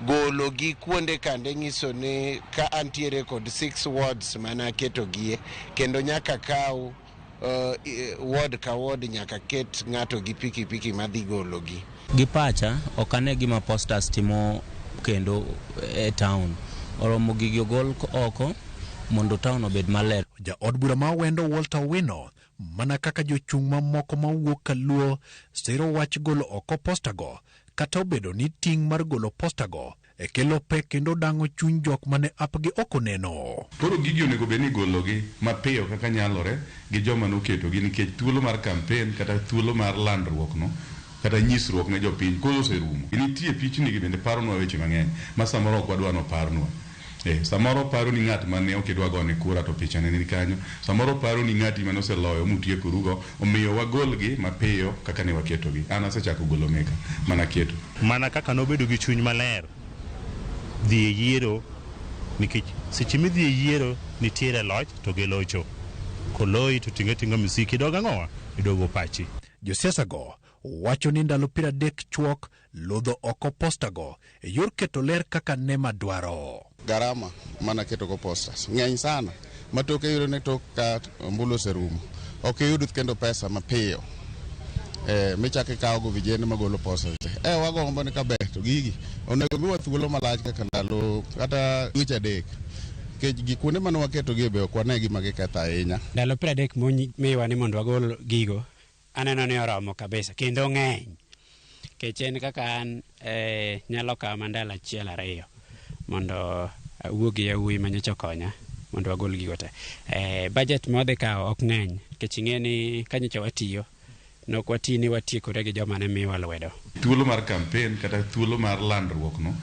Golo gi kuonde kande nyiso ni ka antiere kod 6 wards mana keto gie kendo nyaka kaw ward ka ward nyaka ket ng'ato gi pikipiki madhi golo gi. Gi pacha okane gima posters timo kendo e town. Oromo gigi ogol oko mondo town obed maler. Ja od bura ma wendo Walter Wino mana kaka jochung' mamoko mawuok Kaluo siro wach golo oko postago kata obedo ni ting' mar golo postago e kelo pek kendo dang'o chuny jok mane apgi ok oneno. Koro gigi onego bed ni gologi mapiyo kaka nyalore gi joma noketogi nikech thuolo mar kampen kata thuolo mar landruok no kata nyisruok ne jopiny koro oserumo. Nitie pichni gi bende paronwa weche mang'eny ma samoro ok wadwa no parnwa. Samoro paro ni ng'at mane okidwa gone kura to pichane ni kanyo. Samoro paro ni ng'ati mane oseloyo mutiekorugo omiyo wagolgi mapiyo kaka ne waketogi. An asechako golo meka mana keto. Mana kaka nobedo gi chuny maler dhi e yiero nikech seche midhi e yiero nitiere loch to gi locho. Koloi to tinga musiki doga ng'owa idogo pachi. Josiasa go wacho ni ndalo 30 chuok lodho oko postago e yor keto ler kaka nema dwaro. Garama mana keto go posters ng'eny sana matoke yuro ne tok ka ombulu serumo ok yud kendo pesa mapiyo michake kawo go vijende magolo posters wagombo ni kabe to gigi onego miwa thuolo malach kaka ndalo kata dweche adek kech gikunde mane waketo gi be ok wanegi magiketho ahinya. Ndalo 30 miwa ni mondo wagol gigo aneno ni oromo kabisa kendo ng'eny kech en kaka an nyalo kawo mandala 1-2 mondo awuogi yawuoyi manyocha konya mondo wagol gigo te. Budget modhi kawo ok ng'eny kech ing'e ni kanyocha watiyo nok wati ni watiekore gi joma ne miwa lwedo. Thuolo mar kampen kata thuolo mar landruok no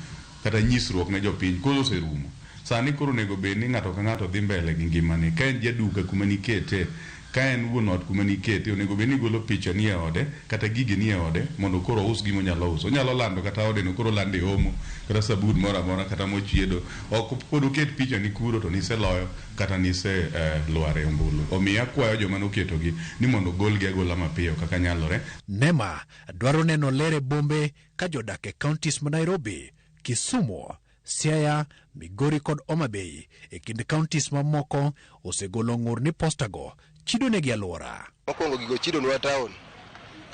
kata nyisruok ne jopiny koro oserumo. Sani koro nego bed ni ng'ato ka ng'ato dhi mbele gi ngimane. Ka en jaduka kuma nikete, ka en wuon ot kuma nikete, onego bed ni golo picha ni e ode kata gige ni e ode mondo koro us gimo nyalo uso. Onyalo lando kata ode no koro lande omo kata sabun moro amora kata mochiedo. Ok pod oket picha ni kuro to nise loyo kata nise lware ombulu. Omiyo akwayo joma noketogi ni mondo golgi agola mapiyo kaka nyalore. Nema dwaro neno lere bombe ka jodak e counties ma Nairobi, Kisumu, Siaya, Migori kod Homa Bay e kind counties mamoko osegolo ng'ur ni postago chido negi alwora. Mokwongo gigo chido nwa town.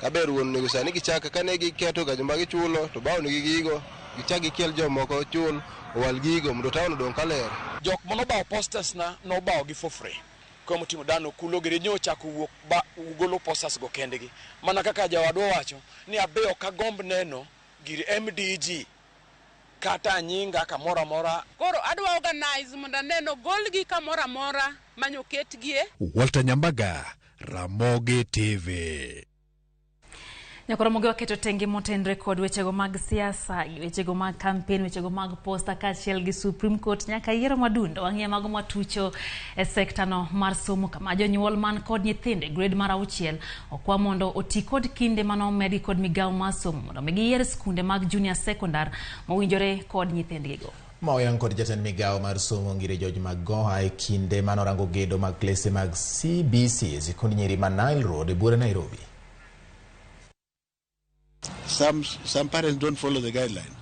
Kaber wuon nego sani gichaka kane giketo ga joma gichulo to bawo negi gigo gichaki kiel jomoko chul owal gigo mondo town odong kaler. Jok mono bawo posters na no bawo gi for free. Como timo dano kulo gere nyocha kuwuok ba ugolo posters go kendegi. Mana kaka jawadwa wacho ni abeyo ka gomb neno gir MDG kata nyinga kamora mora. Koro adwa organize mondo neno golgi kamora mora manyo ketgie. Walter Nyambaga, Ramogi TV. Nyakoro Ramogi waketo tenge motenre kod wechego mag siasa, wechego mag campaign, wechego mag posta kachiel gi Supreme Court nyaka yiero madundo wang'e mago matucho e sekta no mar somo kama jonyuol man kod nyithinde grade mar 6 okwa mondo oti kod kinde mano medi kod migawo mar somo mondo giyier skunde mag junior secondary mowinjore kod nyithindgigo. Maoyang kod jatend migawo mar somo ngire George Magoha e kinde manorango gedo mag klese mag CBC sikund nyiri ma Nile Road e bura Nairobi. Some parents don't follow the guideline.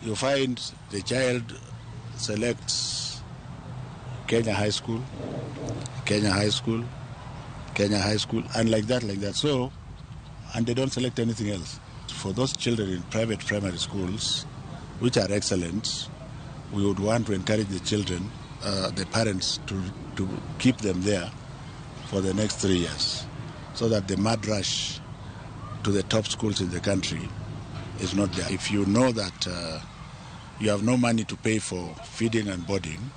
You find the child selects Kenya High School, and like that. So, and they don't select anything else. For those children in private primary schools, which are excellent, we would want to encourage the children, the parents, to keep them there for the next 3 years, so that the mad rush to the top schools in the country is not there. If you know that you have no money to pay for feeding and boarding,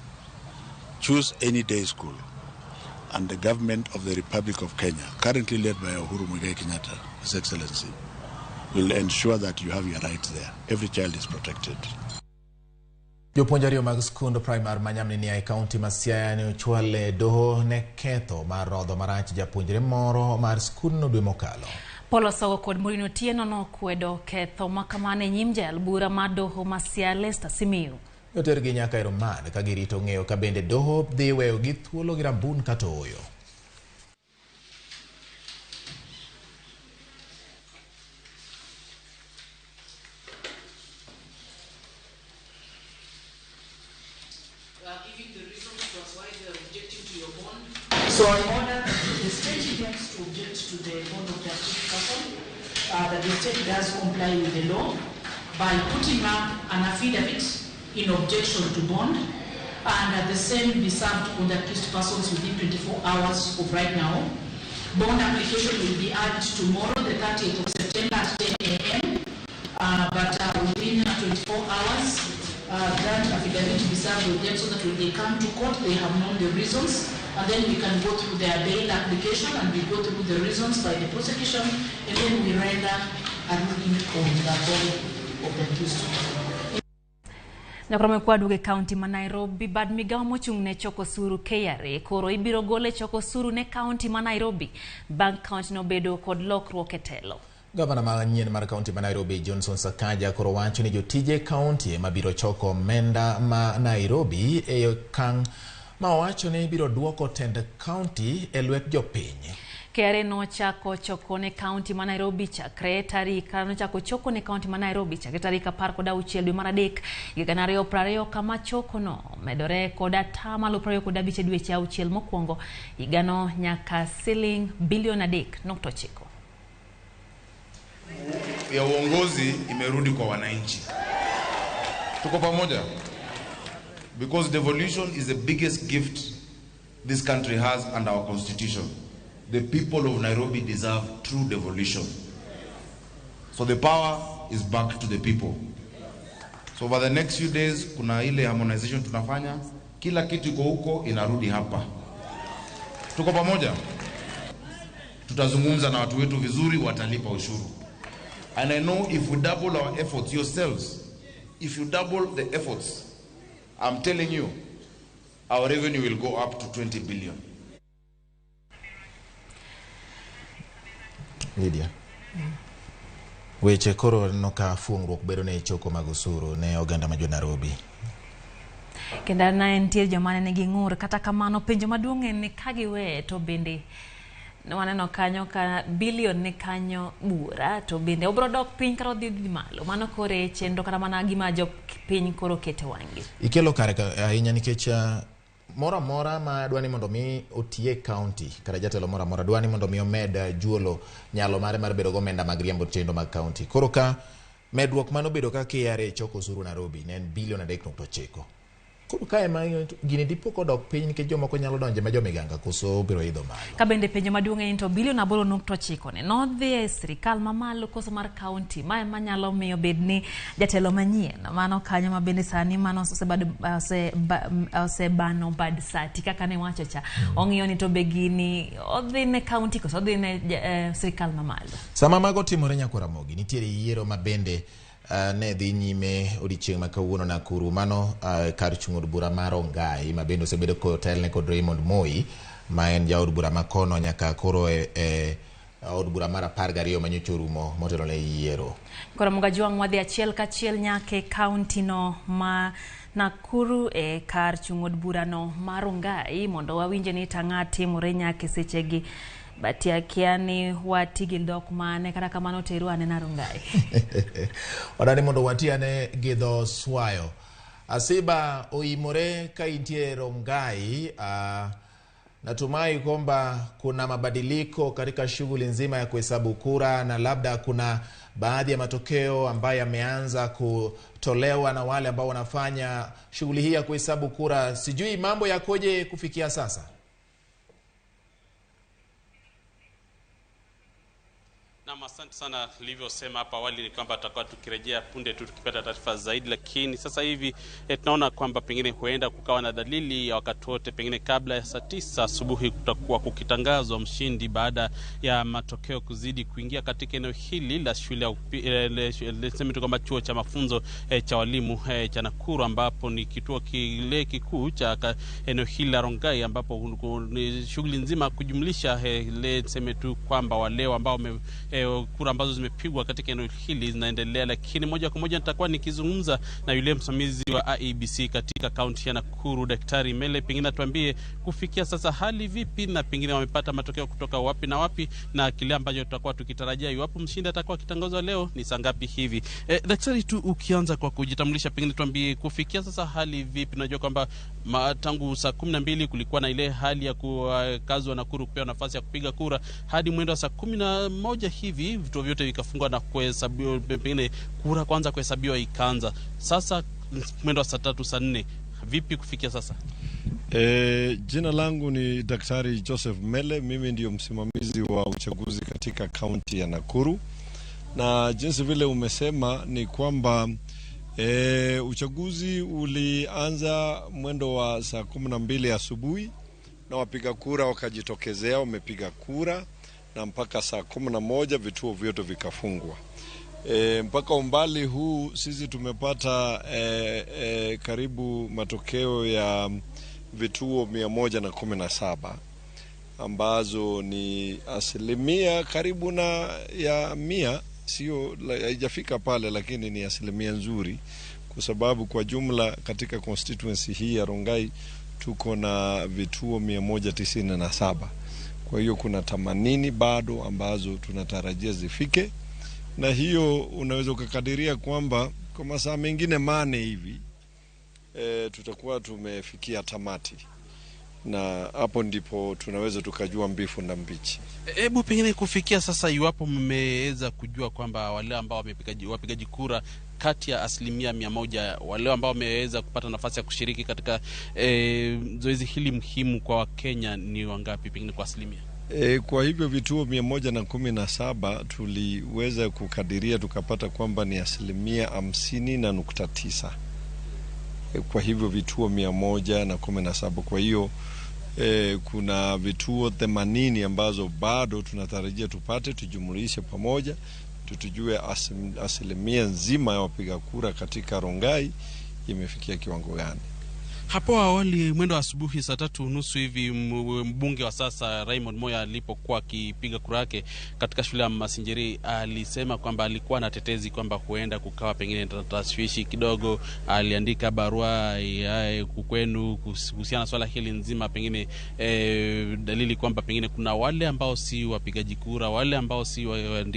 choose any day school. And the government of the Republic of Kenya, currently led by Uhuru Muigai Kenyatta, His Excellency, will ensure that you have your rights there. Every child is protected. Jopuonjari mag skund primary manyamni e county ma Siaya ne ochwale doho ne ketho mar rodho marach japuonjre moro mar skund no dwe mokalo. Polo Sogo kod Murino Tieno no kwedo ketho makamane nyim jal bura mar doho ma Siaya Lester Simiyu. Notergi nyaka Romad ka girito ng'eyo ka bende doho dhi weyo gi thuolo gi rambun kata oyo. So I order the state intends to object to the bond of the accused person, that the state does comply with the law by putting up an affidavit in objection to bond, and the same be served on the accused persons within 24 hours of right now. Bond application will be added tomorrow, the 30th of September at 10 a.m. But within 24 hours, that affidavit will be served with them so that when they come to court, they have known the reasons. And then we can go through their bail application and we go through the reasons by the prosecution, and then we render a ruling on the body of the accused. Nyakoro mekwaduge county ma Nairobi bad migawo mochung'ne choko suru KRA koro ibiro gole choko suru ne county ma Nairobi bang county no bedo kod lokruok e telo. Gavana manyien mar county ma Nairobi Johnson Sakaja koro wacho ni jotije county mabiro choko omenda ma Nairobi e kang ma wacho ni biro duoko tend county e lwet jopiny. KRA nochako choko ne county ma Nairobi chakre tarik 16 dwe mar adek higa 2020 kama choko no medore kod atamalo 25 dweche auchiel mokwongo higano nyaka shiling bilion 3.9. Ya uongozi imerudi kwa wananchi. Tuko pamoja? Because devolution is the biggest gift this country has under our constitution. The people of Nairobi deserve true devolution. So the power is back to the people. So over the next few days, kuna ile harmonization tunafanya, kila kitu iko huko inarudi hapa. Tuko pamoja? Tutazungumza na watu wetu vizuri, watalipa ushuru. And I know if we double our efforts yourselves, if you double the efforts, I'm telling you, our revenue will go up to 20 billion. Lydia. Weche koro noka fuongruok bedo ne choko mag osuru ne oganda ma jo Nairobi. Kenda na entie jomane nigi ng'ur kata kamano penjo maduong' en ni kagiwe to bende waneno kanyo ka bilion ne kanyo bura to bende obro dok piny karo dhi malo mano kore chenro kata mana gima jo piny koro kete wangi. Ikelo kare ahinya nikech mora mora ma dwani mondo mi otie county kata jatelo mora mora dwani mondo mi omed juolo nyalo mare mar bedo gomenda mag riembo tendo mag county. Koro ka medruok mano bedo ka KRA choko osuru Nairobi ne en bilion 3.9. Koro kae ma gini dipo kodok piny nikech jomoko nyalo donje ma jomiganga koso biro idho malo. Ka bende penjo maduong' en to bilion 8.9 ne nodhi e sirikal mamalo koso mar county ma nyalo miyo bedni jatelo manyien mano kanyo ma bende sani mano osebano bad sati kaka ne wacho cha ong'iyo ni to be gini odhi ne county koso odhi ne sirikal mamalo. Sama mago timore nyako Ramogi nitiere yiero ma bende ne dhi nyime odiochieng' ma kawuono Nakuru mano kar chung' od bura mar Ongai ma bende osebedo kotelne kod Raymond Moi ma en jaod bura makono nyaka koro e od bura mar 12 manyocha orumo motelo ne yiero. Koro Mugajwang' wadhi achiel kachiel nyake county no ma Nakuru e kar chung' od bura no mar Ongai mondo wawinje ni tang'a timore nyake sechegi. But yakiani watigi dok mane kata kamano teru ane narungai. Wadani mondo watiane gidho swayo. Asiba Oimore ka intie Rongai, natumai kwamba kuna mabadiliko katika shughuli nzima ya kuhesabu kura na labda kuna baadhi ya matokeo ambayo yameanza kutolewa na wale ambao wanafanya shughuli hii ya kuhesabu kura. Sijui mambo yakoje kufikia sasa. Na asante sana nilivyosema hapa awali ni kwamba tutakuwa tukirejea punde tu tukipata taarifa zaidi, lakini sasa hivi tunaona kwamba pengine huenda kukawa na dalili ya wakati wote pengine kabla ya saa 9 asubuhi kutakuwa kukitangazwa mshindi baada ya matokeo kuzidi kuingia katika eneo hili la shule ya kama chuo cha mafunzo cha walimu cha Nakuru, ambapo ni kituo kile kikuu cha eneo hili la Rongai, ambapo ni shughuli nzima kujumlisha ile tuseme tu kwamba wale ambao kura ambazo zimepigwa katika eneo hili zinaendelea, lakini moja kwa moja nitakuwa nikizungumza na yule msimamizi wa IEBC katika kaunti ya Nakuru, Daktari Mele. Pengine tuambie kufikia sasa hali vipi, na pengine wamepata matokeo kutoka wapi na wapi, na kile ambacho tutakuwa tukitarajia iwapo mshindi atakuwa kitangazwa leo ni saa ngapi hivi. Daktari, tu ukianza kwa kujitambulisha, pengine tuambie kufikia sasa hali vipi. Najua kwamba tangu saa 12 kulikuwa na ile hali ya kukazi wa Nakuru kupewa nafasi ya kupiga kura, hadi mwendo wa saa 11 hivi vituo vyote vikafungwa na kuhesabiwa, pengine kura kwanza kuhesabiwa ikaanza. Sasa mwendo wa saa 3 saa 4 vipi kufikia sasa? Jina langu ni Daktari Joseph Mele. Mimi ndio msimamizi wa uchaguzi katika kaunti ya Nakuru, na jinsi vile umesema ni kwamba uchaguzi ulianza mwendo wa saa 12 asubuhi na wapiga kura wakajitokezea, wamepiga kura, na mpaka saa 11 vituo vyote vikafungwa. Mpaka umbali huu sisi tumepata karibu matokeo ya vituo 117 ambazo ni asilimia karibu na ya 100, sio haijafika pale, lakini ni asilimia nzuri, kwa sababu kwa jumla katika constituency hii ya Rongai tuko na vituo 197. Kwa hiyo kuna 80 bado ambazo tunatarajia zifike, na hiyo unaweza ukakadiria kwamba kwa masaa mengine 8 hivi tutakuwa tumefikia tamati, na hapo ndipo tunaweza tukajua mbifu na mbichi. Hebu pengine kufikia sasa, iwapo mmeweza kujua kwamba wale ambao wapigaji kura kati ya asilimia 100 wale ambao wameweza kupata nafasi ya kushiriki katika zoezi hili muhimu kwa Wakenya ni wangapi pengine kwa asilimia? Kwa hivyo vituo 117 tuliweza kukadiria tukapata kwamba ni asilimia 50.9 kwa hivyo vituo 117. Kwa hiyo kuna vituo 80 ambazo bado tunatarajia tupate, tujumulishe pamoja tutujue asilimia nzima ya wapiga kura katika Rongai imefikia kiwango gani. Hapo awali mwendo wa asubuhi saa 3:30 hivi, mbunge wa sasa Raymond Moya alipokuwa akipiga kura yake katika shule ya Masinjeri alisema kwamba alikuwa na tetezi kwamba huenda kukawa pengine tashwishi kidogo. Aliandika barua kwenu kuhusiana na swala hili nzima, pengine dalili kwamba pengine kuna wale ambao si wapigaji kura, wale ambao si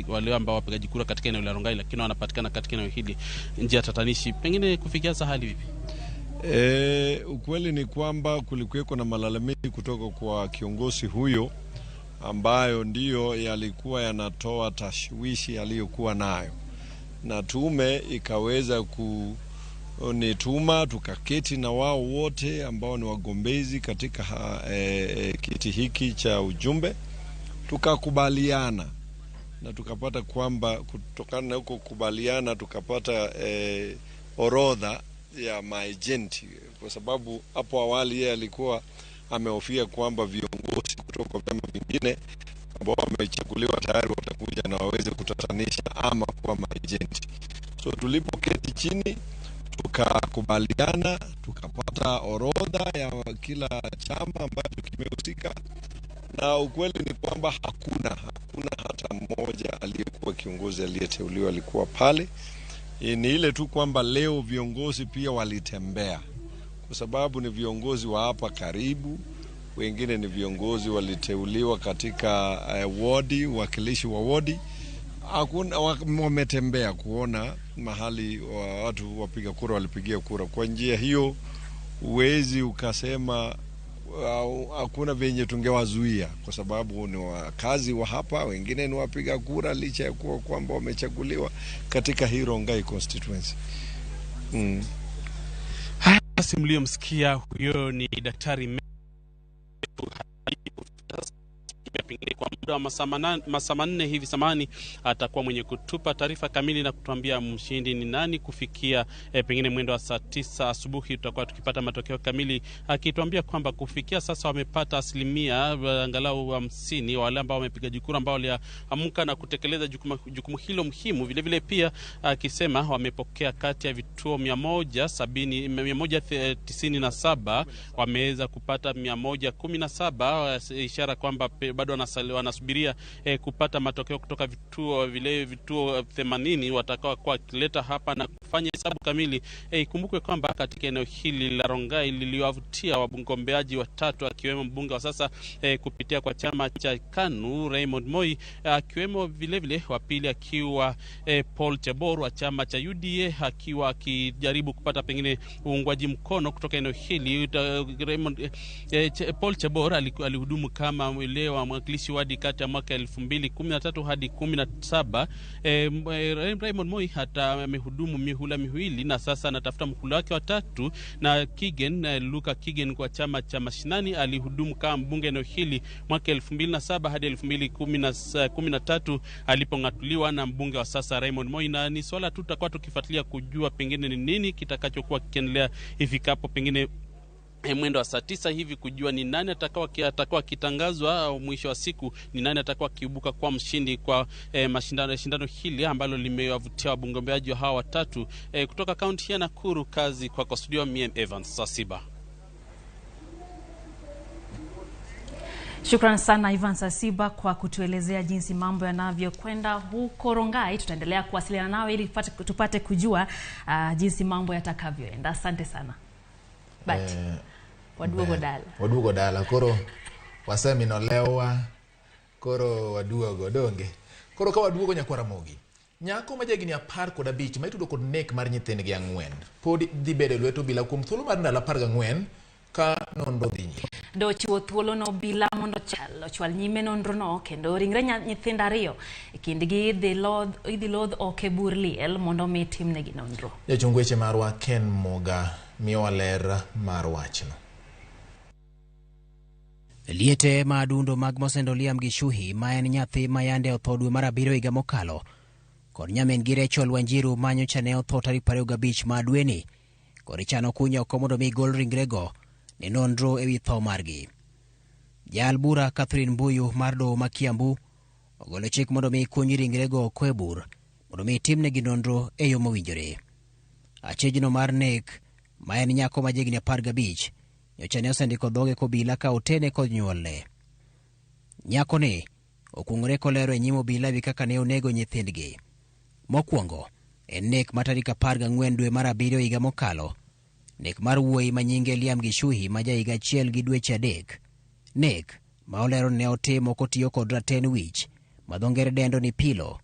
wale ambao wapigaji kura katika eneo la Rongai, lakini wanapatikana katika eneo hili njia tatanishi. Pengine kufikia sasa hali vipi? Ukweli ni kwamba kulikuweko na malalamiki kutoka kwa kiongozi huyo ambayo ndiyo yalikuwa yanatoa tashwishi aliyokuwa nayo, na tume ikaweza kunituma tukaketi na wao wote ambao ni wagombezi katika kiti hiki cha ujumbe, tukakubaliana na tukapata kwamba kutokana na huko kubaliana tukapata orodha ya maagenti, kwa sababu hapo awali yeye alikuwa amehofia kwamba viongozi kutoka vyama vingine ambao wamechaguliwa tayari watakuja na waweze kutatanisha ama kuwa maagenti. So tulipoketi chini tukakubaliana, tukapata orodha ya kila chama ambacho kimehusika, na ukweli ni kwamba hakuna hata mmoja aliyekuwa kiongozi aliyeteuliwa alikuwa pale. Ni ile tu kwamba leo viongozi pia walitembea, kwa sababu ni viongozi wa hapa karibu, wengine ni viongozi waliteuliwa katika wadi, wakilishi wa wadi. Wametembea kuona mahali watu wapiga kura walipigia kura. Kwa njia hiyo uwezi ukasema hakuna venye tungewazuia, kwa sababu ni wakazi wa hapa, wengine ni wapiga kura licha ya kuwa kwamba wamechaguliwa katika hii Rongai constituency. Basi mliomsikia huyo ni Daktari pengine kwa muda wa masaa 4 hivi samani atakuwa mwenye kutupa taarifa kamili na kutuambia mshindi ni nani. Kufikia pengine mwendo wa saa 9 asubuhi tutakuwa tukipata matokeo kamili, akituambia kwamba kufikia sasa wamepata asilimia angalau 50 wale ambao wamepiga kura ambao waliamka na kutekeleza jukumu hilo muhimu. Vile vile pia akisema wamepokea kati ya vituo 197 wameweza kupata 117, ishara kwamba bado wanasubiri wanasubiria kupata matokeo kutoka vituo 80 watakao kwa kileta hapa na kufanya hesabu kamili. Ikumbukwe kwamba katika eneo hili la Rongai liliwavutia wagombeaji watatu akiwemo mbunge wa sasa kupitia kwa chama cha KANU Raymond Moi, akiwemo vile wa pili akiwa Paul Chebor wa chama cha UDA, akiwa akijaribu kupata pengine uungwaji mkono kutoka eneo hili. Paul Chebor alihudumu kama yule wa mwakilishi wadi kati ya mwaka 2013 hadi 17. Raymond Moi hata amehudumu mihula miwili na sasa anatafuta mhula wake wa tatu. Na Luka Kigen kwa chama cha Mashinani alihudumu kama mbunge eneo hili mwaka 2007 hadi 2013 alipongatuliwa na mbunge wa sasa Raymond Moi. Na ni swala tu tutakuwa tukifuatilia kujua pengine ni nini kitakachokuwa kiendelea ifikapo pengine mwendo wa saa 9 hivi, kujua ni nani atakuwa kitangazwa au mwisho wa siku ni nani atakuwa kiibuka kwa mshindi kwa mashindano hili ambalo limewavutia wagombeaji hawa watatu kutoka kaunti ya Nakuru. Kazi kwa studio, mimi Evans Sasiba. Shukrani sana Ivan Sasiba kwa kutuelezea jinsi mambo yanavyokwenda huko Rongai. Tutaendelea kuwasiliana nawe ili tupate kujua jinsi mambo yatakavyoenda. Asante sana. Waduogo dala koro waseminolewa koro waduogo donge koro ka waduogo nyakwa Ramogi nyako ma jagini 15 ma itudo kod nek mar nyithindgi 4 pod dhi bedo lweto bila kuom thuolo mar ndalo 14 ka nonro dhi nyime. Do chiwo thuolo no bila mondo chwal nyime nonro no kendo ringre nyithind ariyo kindgi idhi lodh oke bur liel mondo mi timnegi nonro. Jachung weche marwa Ken Moga miyowa ler mar wachno. Liete madundo mag Mosendo Liam Gishuhi ma en nyathi mayande otho dwe mar 7 higa mokalo kod nyamin gi Rachel Wanjiru manyo chane otho tarik 25 ma dweni kod chano kunyo komodo mi gol ringrego ne nonro ewi tho margi. Jal bura Catherine Mbuyu mar doho ma Kiambu ogolo chik mondo mi kunyi ringrego kwebur mondo mi timnegi nonro e yo mowinjore. Achejno mar nek ma en nyako ma jegni 15 nyocha ne osendiko dhoge kobila ka otene kod nyuolne. Nyako ni okungore kolero e nyim obila wi kaka ne onego nyithindgi. Mokwongo en nek ma tarik 14 dwe mar 7 higa mokalo, nek mar wuoyi ma nyinge Liam Gishuhi ma jahiga 1 gi dweche 3, nek ma olero ne otimo kotiyo kod raten wich ma dho ngere dendo ni pilo.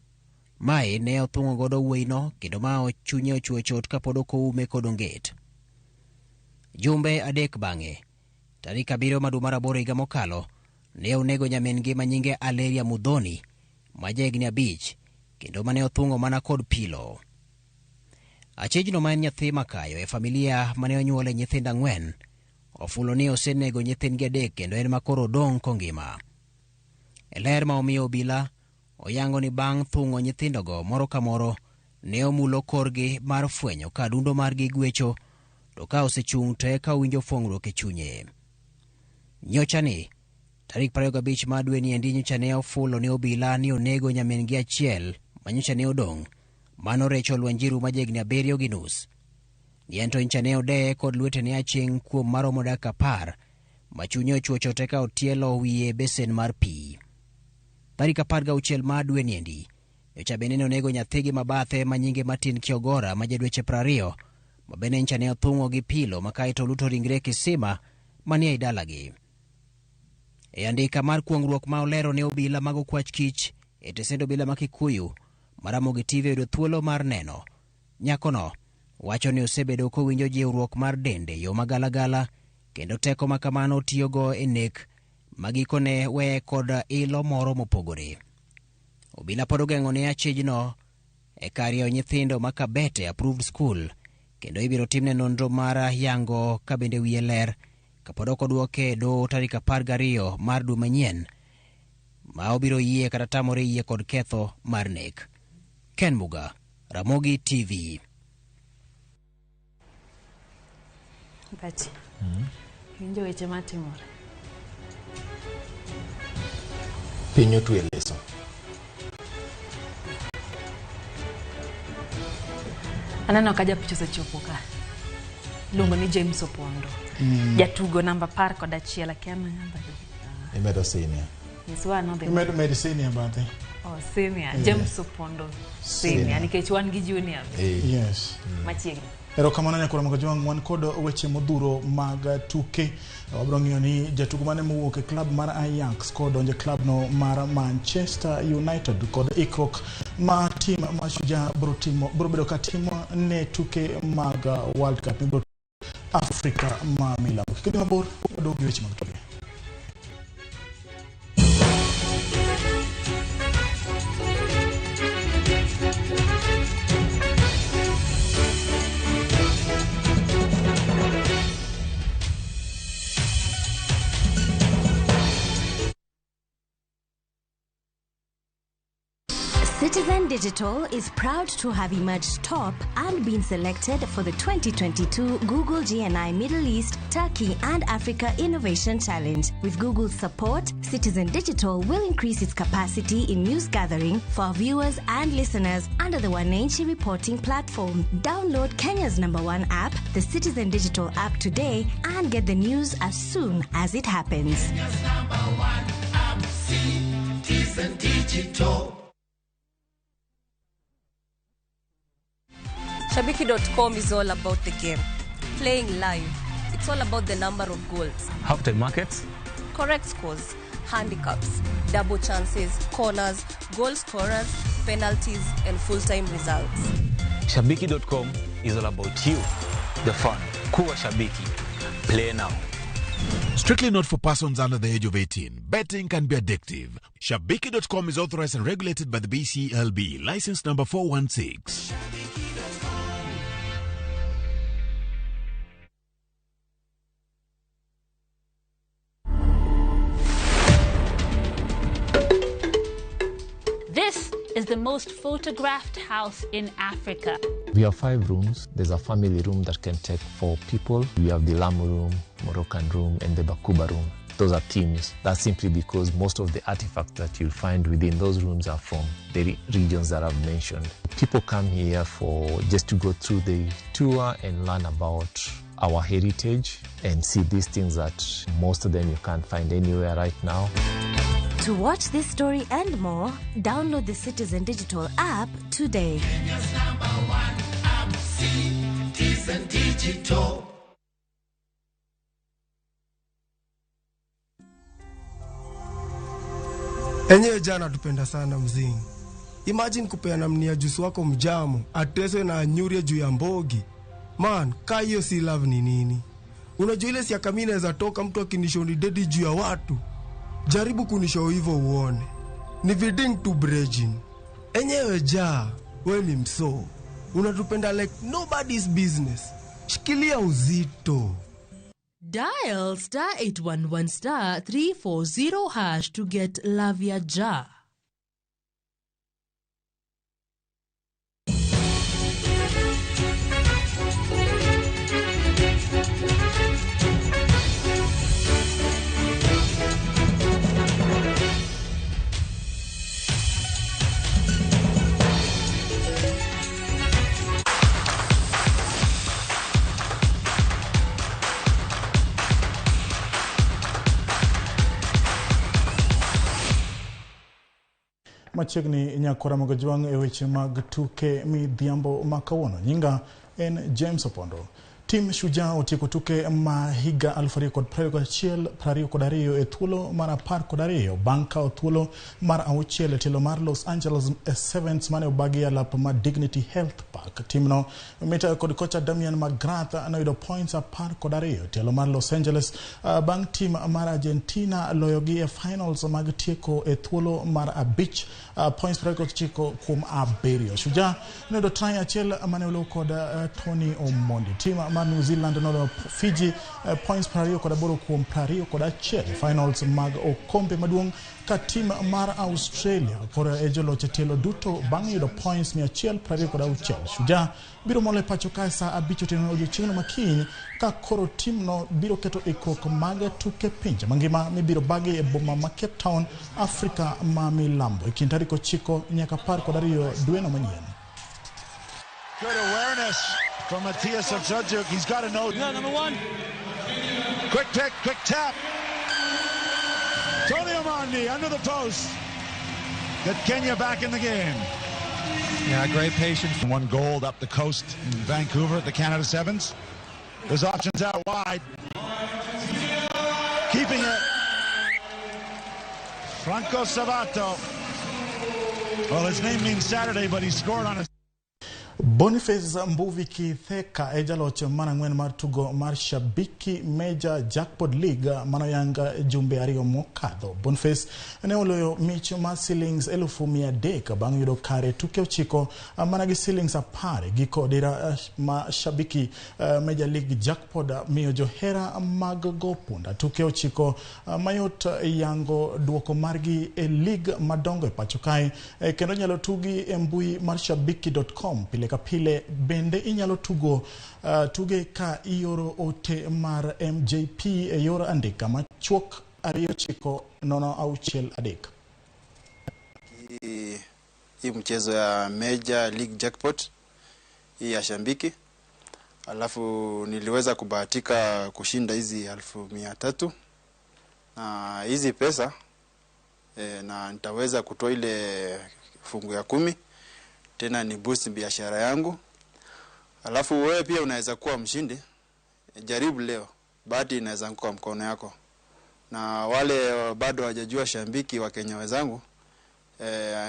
Mae ne othung'o godo wuoyino kendo ma ochunye ochuo chot kapod okoume kod onget. Jumbe 3 bang'e, tarik 7 dwe mar 8 higa mokalo, ne onego nyamin-gi ma nyinge Aleria Mudhoni ma jahigni 5 kendo mane othung'o mana kod pilo. Achejno ma en nyathi makayo e familia mane onyuole nyithind 4 ofulo ni osenego nyithindgi 3 kendo en makoro odong' kongima. E ler ma omiyo obila oyango ni bang' thung'o nyithindogo moro ka moro ne omulo korgi mar fwenyo ka dundo margi gwecho, to ka osechung' to eka winjo fuong'ruok e chunye. Nyocha ni tarik 25 ma dwe ni endi nyocha ne ofulo ni obila ni onego nyamin-gi achiel ma nyocha ne odong', mano Rachel Wanjiru ma jahigni 7 gi nus. Nien to nyocha ne odeye kod lwetene aching' kuom maromo dakika 10 ma chunye ochuo chot eka otielo wiye besen mar pi. Tarik 16 ma dwe ni endi nyocha bende ne onego nyathigi mabathe ma nyinge Martin Kiogora ma jadweche 20 ma bende nyocha ne othung'o gi pilo ma kaeto luto ringre kisima manie i dalagi. E andika mar kuong'ruok ma olero ne obila mag okwach kich e tesend obila ma Kikuyu ma Ramogi TV oyudo thuolo mar neno, nyakono wacho ni osebedo kowinjo jiwruok mar dende yo magalagala kendo teko ma kamano otiyogo e nek ma gikone weye kod ilo moro mopogore. Obila pod ogeng'o ne achejno e kar yawo nyithindo ma Kabete Approved School kendo ibiro timne nonro mar yango ka bende wiye ler kapod ok odwoke do tarik 12 mar dwe manyien ma obiro yie kata tamore yie kod ketho mar nek. Ken Muga, Ramogi TV. Bati. Winjo weche matimore. Pinyo tu eleso. Anano kaja picha sechopo ka. Lungo ni James Opondo. Jatugo namba 10 kod achiel akiama namba. Imedo senior. Yes, one of them. You made senior birthday. Oh, senior. James Opondo. Senior. Nikech wan gi junior. Yes. Machiegni. Ero kamano nyakora mag jwang' wan kod weche modhuro mag tuke. Wabro ng'iyo ni jatugo mane mowuok e klab mar Ajax kod donjo e klab no mar Manchester United kod ikruok ma tim ma Shujaa bro bedo ka timo ne tuke mag World Cup e Afrika ma milambo. Kidi mabor wadogi weche mag tuke. Citizen Digital is proud to have emerged top and been selected for the 2022 Google GNI Middle East, Turkey and Africa Innovation Challenge. With Google's support, Citizen Digital will increase its capacity in news gathering for viewers and listeners under the Wananchi reporting platform. Download Kenya's #1 app, the Citizen Digital app today, and get the news as soon as it happens. Kenya's #1 app, Citizen Digital. Shabiki.com is all about the game. Playing live. It's all about the number of goals. Halftime markets. Correct scores. Handicaps. Double chances. Corners. Goal scorers. Penalties. And full-time results. Shabiki.com is all about you. The fun. Kuwa Shabiki. Play now. Strictly not for persons under the age of 18. Betting can be addictive. Shabiki.com is authorized and regulated by the BCLB. License number 416. This is the most photographed house in Africa. We have 5 rooms. There's a family room that can take 4 people. We have the Lamu room, Moroccan room, and the Bakuba room. Those are themes. That's simply because most of the artifacts that you'll find within those rooms are from the regions that I've mentioned. People come here for just to go through the tour and learn about our heritage and see these things that most of them you can't find anywhere right now. To watch this story and more, download the Citizen Digital app today. Kenya's #1 app, Citizen Digital. Enyewe jana tupenda sana mzingi. Imagine kupeana mnia juice wako mjamo, ateswe na anyurie juu ya mbogi. Man, ka hiyo si love ni nini? Unajua ile siaka mimi naweza toka mtu akinishoni dedi juu ya watu. Jaribu kunishow hivyo uone. Ni viding to brejin. Enyewe ja, we ni mso. Unatupenda like nobody's business. Shikilia uzito. Dial *811*340# to get Lavia Ja. Machiegni nyakora mag jwang' e weche mag tuke midhiambo makawuono. Nyinga en James Opondo. Tim Shujaa otieko tuke ma higa 2021-2022 e thuolo mar 12 bang' kao thuolo mar 6 e telo mar Los Angeles Sevens mane obagi alap ma Dignity Health Park. Timno mita kod kocha Damian McGrath noyudo points 12 telo mar Los Angeles bang' tim mar Argentina loyogi e finals mag tieko e thuolo mar 5 points 29 kuom 7. Shujaa noyudo try achiel mane olo kod Tony Omondi. Tim mar New Zealand no Fiji points 28 kuom 21. Finals mag okombe maduong' ka tim mar Australia kora e joloch telo duto bang' yudo points 126. Shujaa biro mole pacho ka saa 5 otieno odiechieng' makiny ka koro tim no biro keto ikruok mag tuke pinje mangima mibiro bagi e boma ma Cape Town, Afrika ma milambo e kind tarik 9 nyaka 12 dwe no manyien. Good awareness from Matthias Obzodjuk. He's got to know. No, number 1. Quick pick, quick tap. Tony Amandi under the post. Get Kenya back in the game. Yeah, great patience. One gold up the coast in Vancouver at the Canada Sevens. There's options out wide. Keeping it. Franco Savato. Well, his name means Saturday, but he scored on a... Boniface Mbuvi Kitheka ejaloch manangwen mar tugo mar Shabiki Major Jackpot League manoyanga jumbe ariyo mokadho. Boniface ne oloyo mich mar shillings 1,300 bang' yudo kare tuke 9 managi shillings 10 giko dira ma Shabiki Major League Jackpot miyo johera mag gopunda tuke 9 mayot yango duoko margi e league madongo e pacho kae kendo nyalo tugi e mbui mar shabiki.com pile ka pile bende inyalo tugo tuge ka ioro ote mar MJP e yor andika machuok 29063. Hii mchezo ya Major League Jackpot hii ya Shabiki, alafu niliweza kubahatika kushinda hizi 300,000 na hizi pesa na nitaweza kutoa ile fungu ya 10 tena ni boost biashara yangu. Alafu wewe pia unaweza kuwa mshindi. Jaribu leo, bahati inaweza kuwa mkono yako. Na wale bado hawajajua Shabiki wa Kenya wenzangu,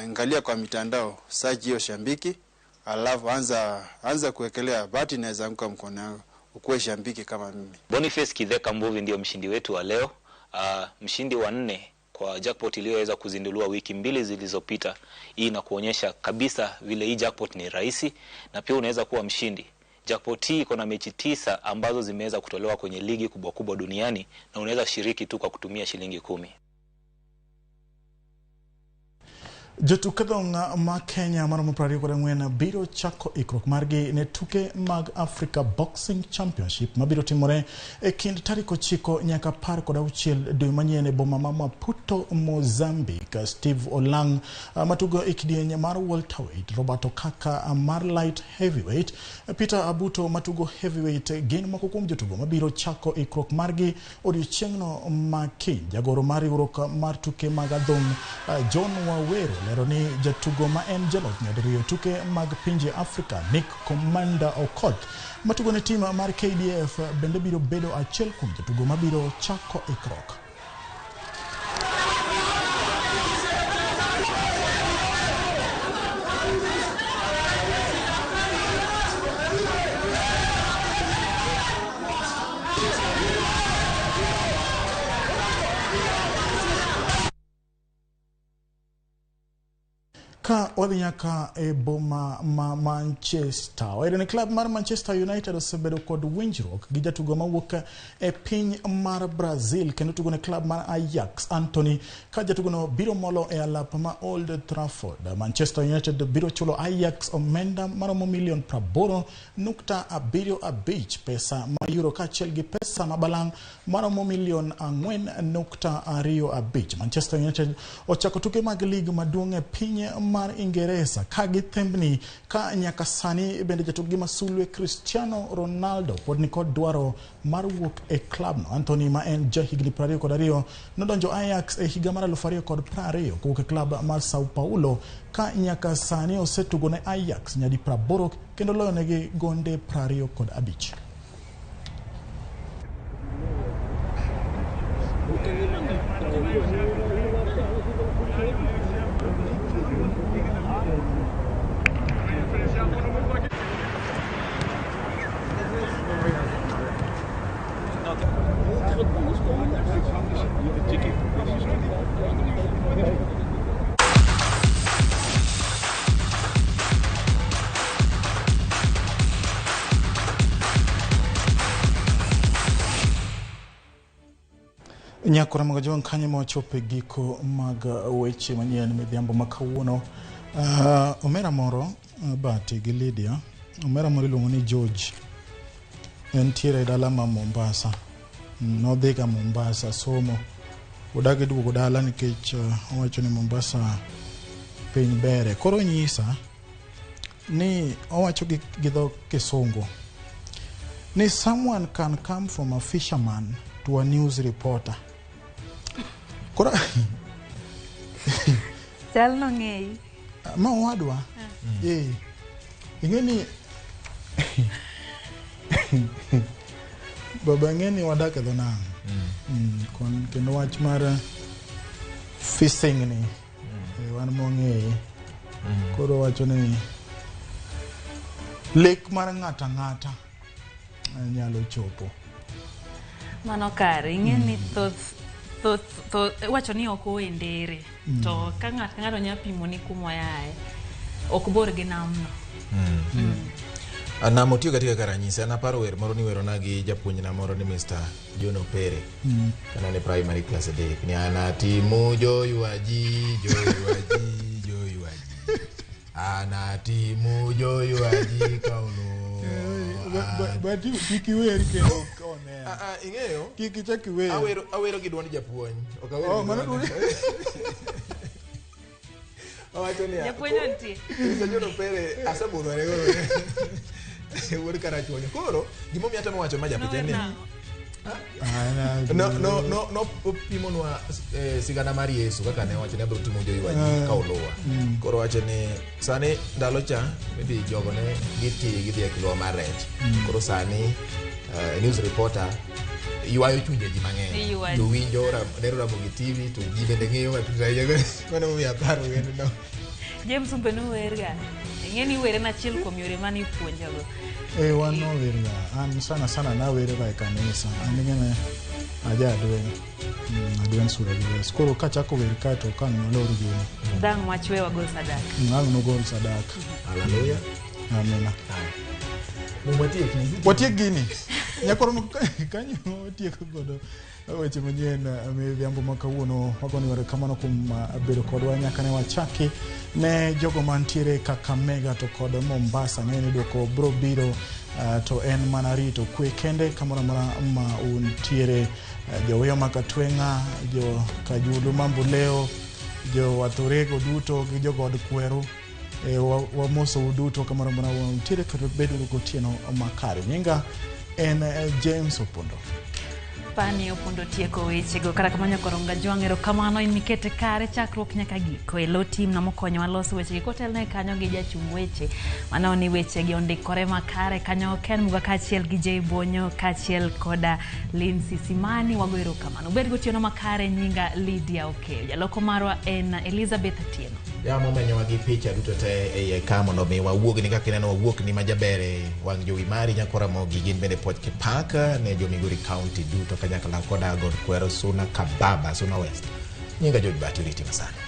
angalia kwa mitandao, search hiyo Shabiki, alafu anza kuwekelea, bahati inaweza kuwa mkono yako, ukuwe Shabiki kama mimi. Boniface Kitheka Mbuvi ndio mshindi wetu wa leo. Mshindi wa 4 kwa jackpot iliyoweza kuzinduliwa wiki 2 zilizopita. Hii inakuonyesha kabisa vile hii jackpot ni rahisi na pia unaweza kuwa mshindi. Jackpot hii iko na mechi 9 ambazo zimeweza kutolewa kwenye ligi kubwa kubwa duniani na unaweza shiriki tu kwa kutumia shilingi 10. Jotukadhong ma Kenya maromo 24 biro chako ikrok margi ne tuke mag Africa Boxing Championship mabiro timore e kind tarik 9 nyaka 16 dwe manyien e boma ma Maputo, Mozambique. Steve Olang matugo ikidieny mar welterweight, Roberto Kaka mar light heavyweight, Peter Abuto matugo heavyweight gin moko kuom jotugo mabiro chako ikrok margi odiochiengno makiny. Jagoro mar riwruok mar tuke mag adhong John Wawero lero ni jatugo ma en jaloch nyadiriyo tuke mag pinje Afrika Nick Commander Okoth matugo ne tim mar KDF bende biro bedo achiel kuom jatugo mabiro chako ikrok. Ka wadhinyaka e boma ma Manchester. Wadene club mar Manchester United osebedo kod winjruok gi jatugo mawuok e piny mar Brazil kendo tugo ne club mar Ajax Anthony ka jatugo no biro molo e alap ma Old Trafford. Manchester United biro chulo Ajax omenda maromo $1.75 pesa ma euro kaachiel gi pesa ma balang' maromo $4.25. Manchester United ochako tuke mag lig maduong' e piny mar Ingereza ka githembni ka nyaka sani bende jatugo masulwe Cristiano Ronaldo pod ni kod dwaro mar wuok e club no. Anthony ma en jahigni 22 nodonjo Ajax e higa mar 2020 kowuok e club mar Sao Paulo ka nyaka sani osetugo ne Ajax nyadi 80 kendo loyo negi gonde 25. Nyakora mag jowang kanye mochope giko mag weche manyien midhiambo makawuono. Omera moro bati gi Lydia. Omera moro iluongo ni George. Entiere dala ma Mombasa. Nodhiga Mombasa somo. Odagi duogo dala nikech owacho ni Mombasa piny bere. Koro nyisa ni owacho gi dho Kisungu ni someone can come from a fisherman to a news reporter. Kora chal no ng'ei ma wadwa ing'eni baba ng'eni wadak e dho nam kendo wach mar fishing ni wan mong'eye koro wacho ni lek mar ng'ata ng'ata nyalo chopo mano kare ing'eni thoth wacho ni ok owendere to ka ng'ato nya pimo ni kuma yae ok bor gi namno nam otiyo katika karanyisi an aparo wer moro ni werona gi japuonjna moro ni Mr. John Opere kana ne primary class 3 ni anatimu joywaji anatimu joywaji kauno but kiki wer kendo kone ing'eyo kiki chaki wer awero gi duond japuonj japuonj nitie Mr. John Opere asebudhore wuod karachuonyo koro gimomiyo atemo wacho ma japicha ni no opimonwa sigana mar Yesu kaka ne wacho ni abiro timo joywaji ka oluwa koro wacho ni sani ndalo cha maybe jogo ne gidhi e kiluwa mar rech koro sani news reporter ywayo chunje ji mang'eny to winjo nero Ramogi TV to ji bende ng'eyo matut ahinya kono momiyo aparo wendno James Mpeno werga ing'eni were na achiel kuom yore mane ipuonjago wan no werga an sana na werega e kanisa an ing'ene adwen sura gi skoro kachako wer ka to kan nolor gi dang wachwe wagol sadaka ang no gol sadaka haleluya amina watiek gini nyakoro kanyo watiek godo weche manyien midhiambo ma kawuono wagoni were kamano kuom bedo kodwa nyaka ne wachaki ne jogo mantiere Kakamega to kod Mombasa ng'eni dwoko bro biro to en mana rito kwe kende kamoro ma untiere joweyo makatwenga jo Kajulu Mambuleo jo Wathorego duto gi jo God Kweru wamoso duto kamoro untiere kod bedo gotieno makare nyinga en James Opondo pani Opondo tieko wechego kata kamano koronga jwang'ero kamano nikete kare chakruok nyaka giko elo tim na mokonyo waloso wechegi kotelne kanyo gi jachung weche mano ni wechegi ondikore makare kanyo Ken Muga kachiel gi Jay Bonyo kachiel koda Lindsay Simani wagoero kamano bed gotieno makare nyinga Lydia Okeyo jaloko marwa en Elizabeth Atieno momenyo gi picha duto te e kamo no mi wawuog ni kaka neno wawuok ni majabere wang jowi mari nyakora Ramogi gin bende Port Kipaka ne jo Migori County duto kanyakla koda God Kwero Suna Kababa Suna West nyinga George Bati riti masana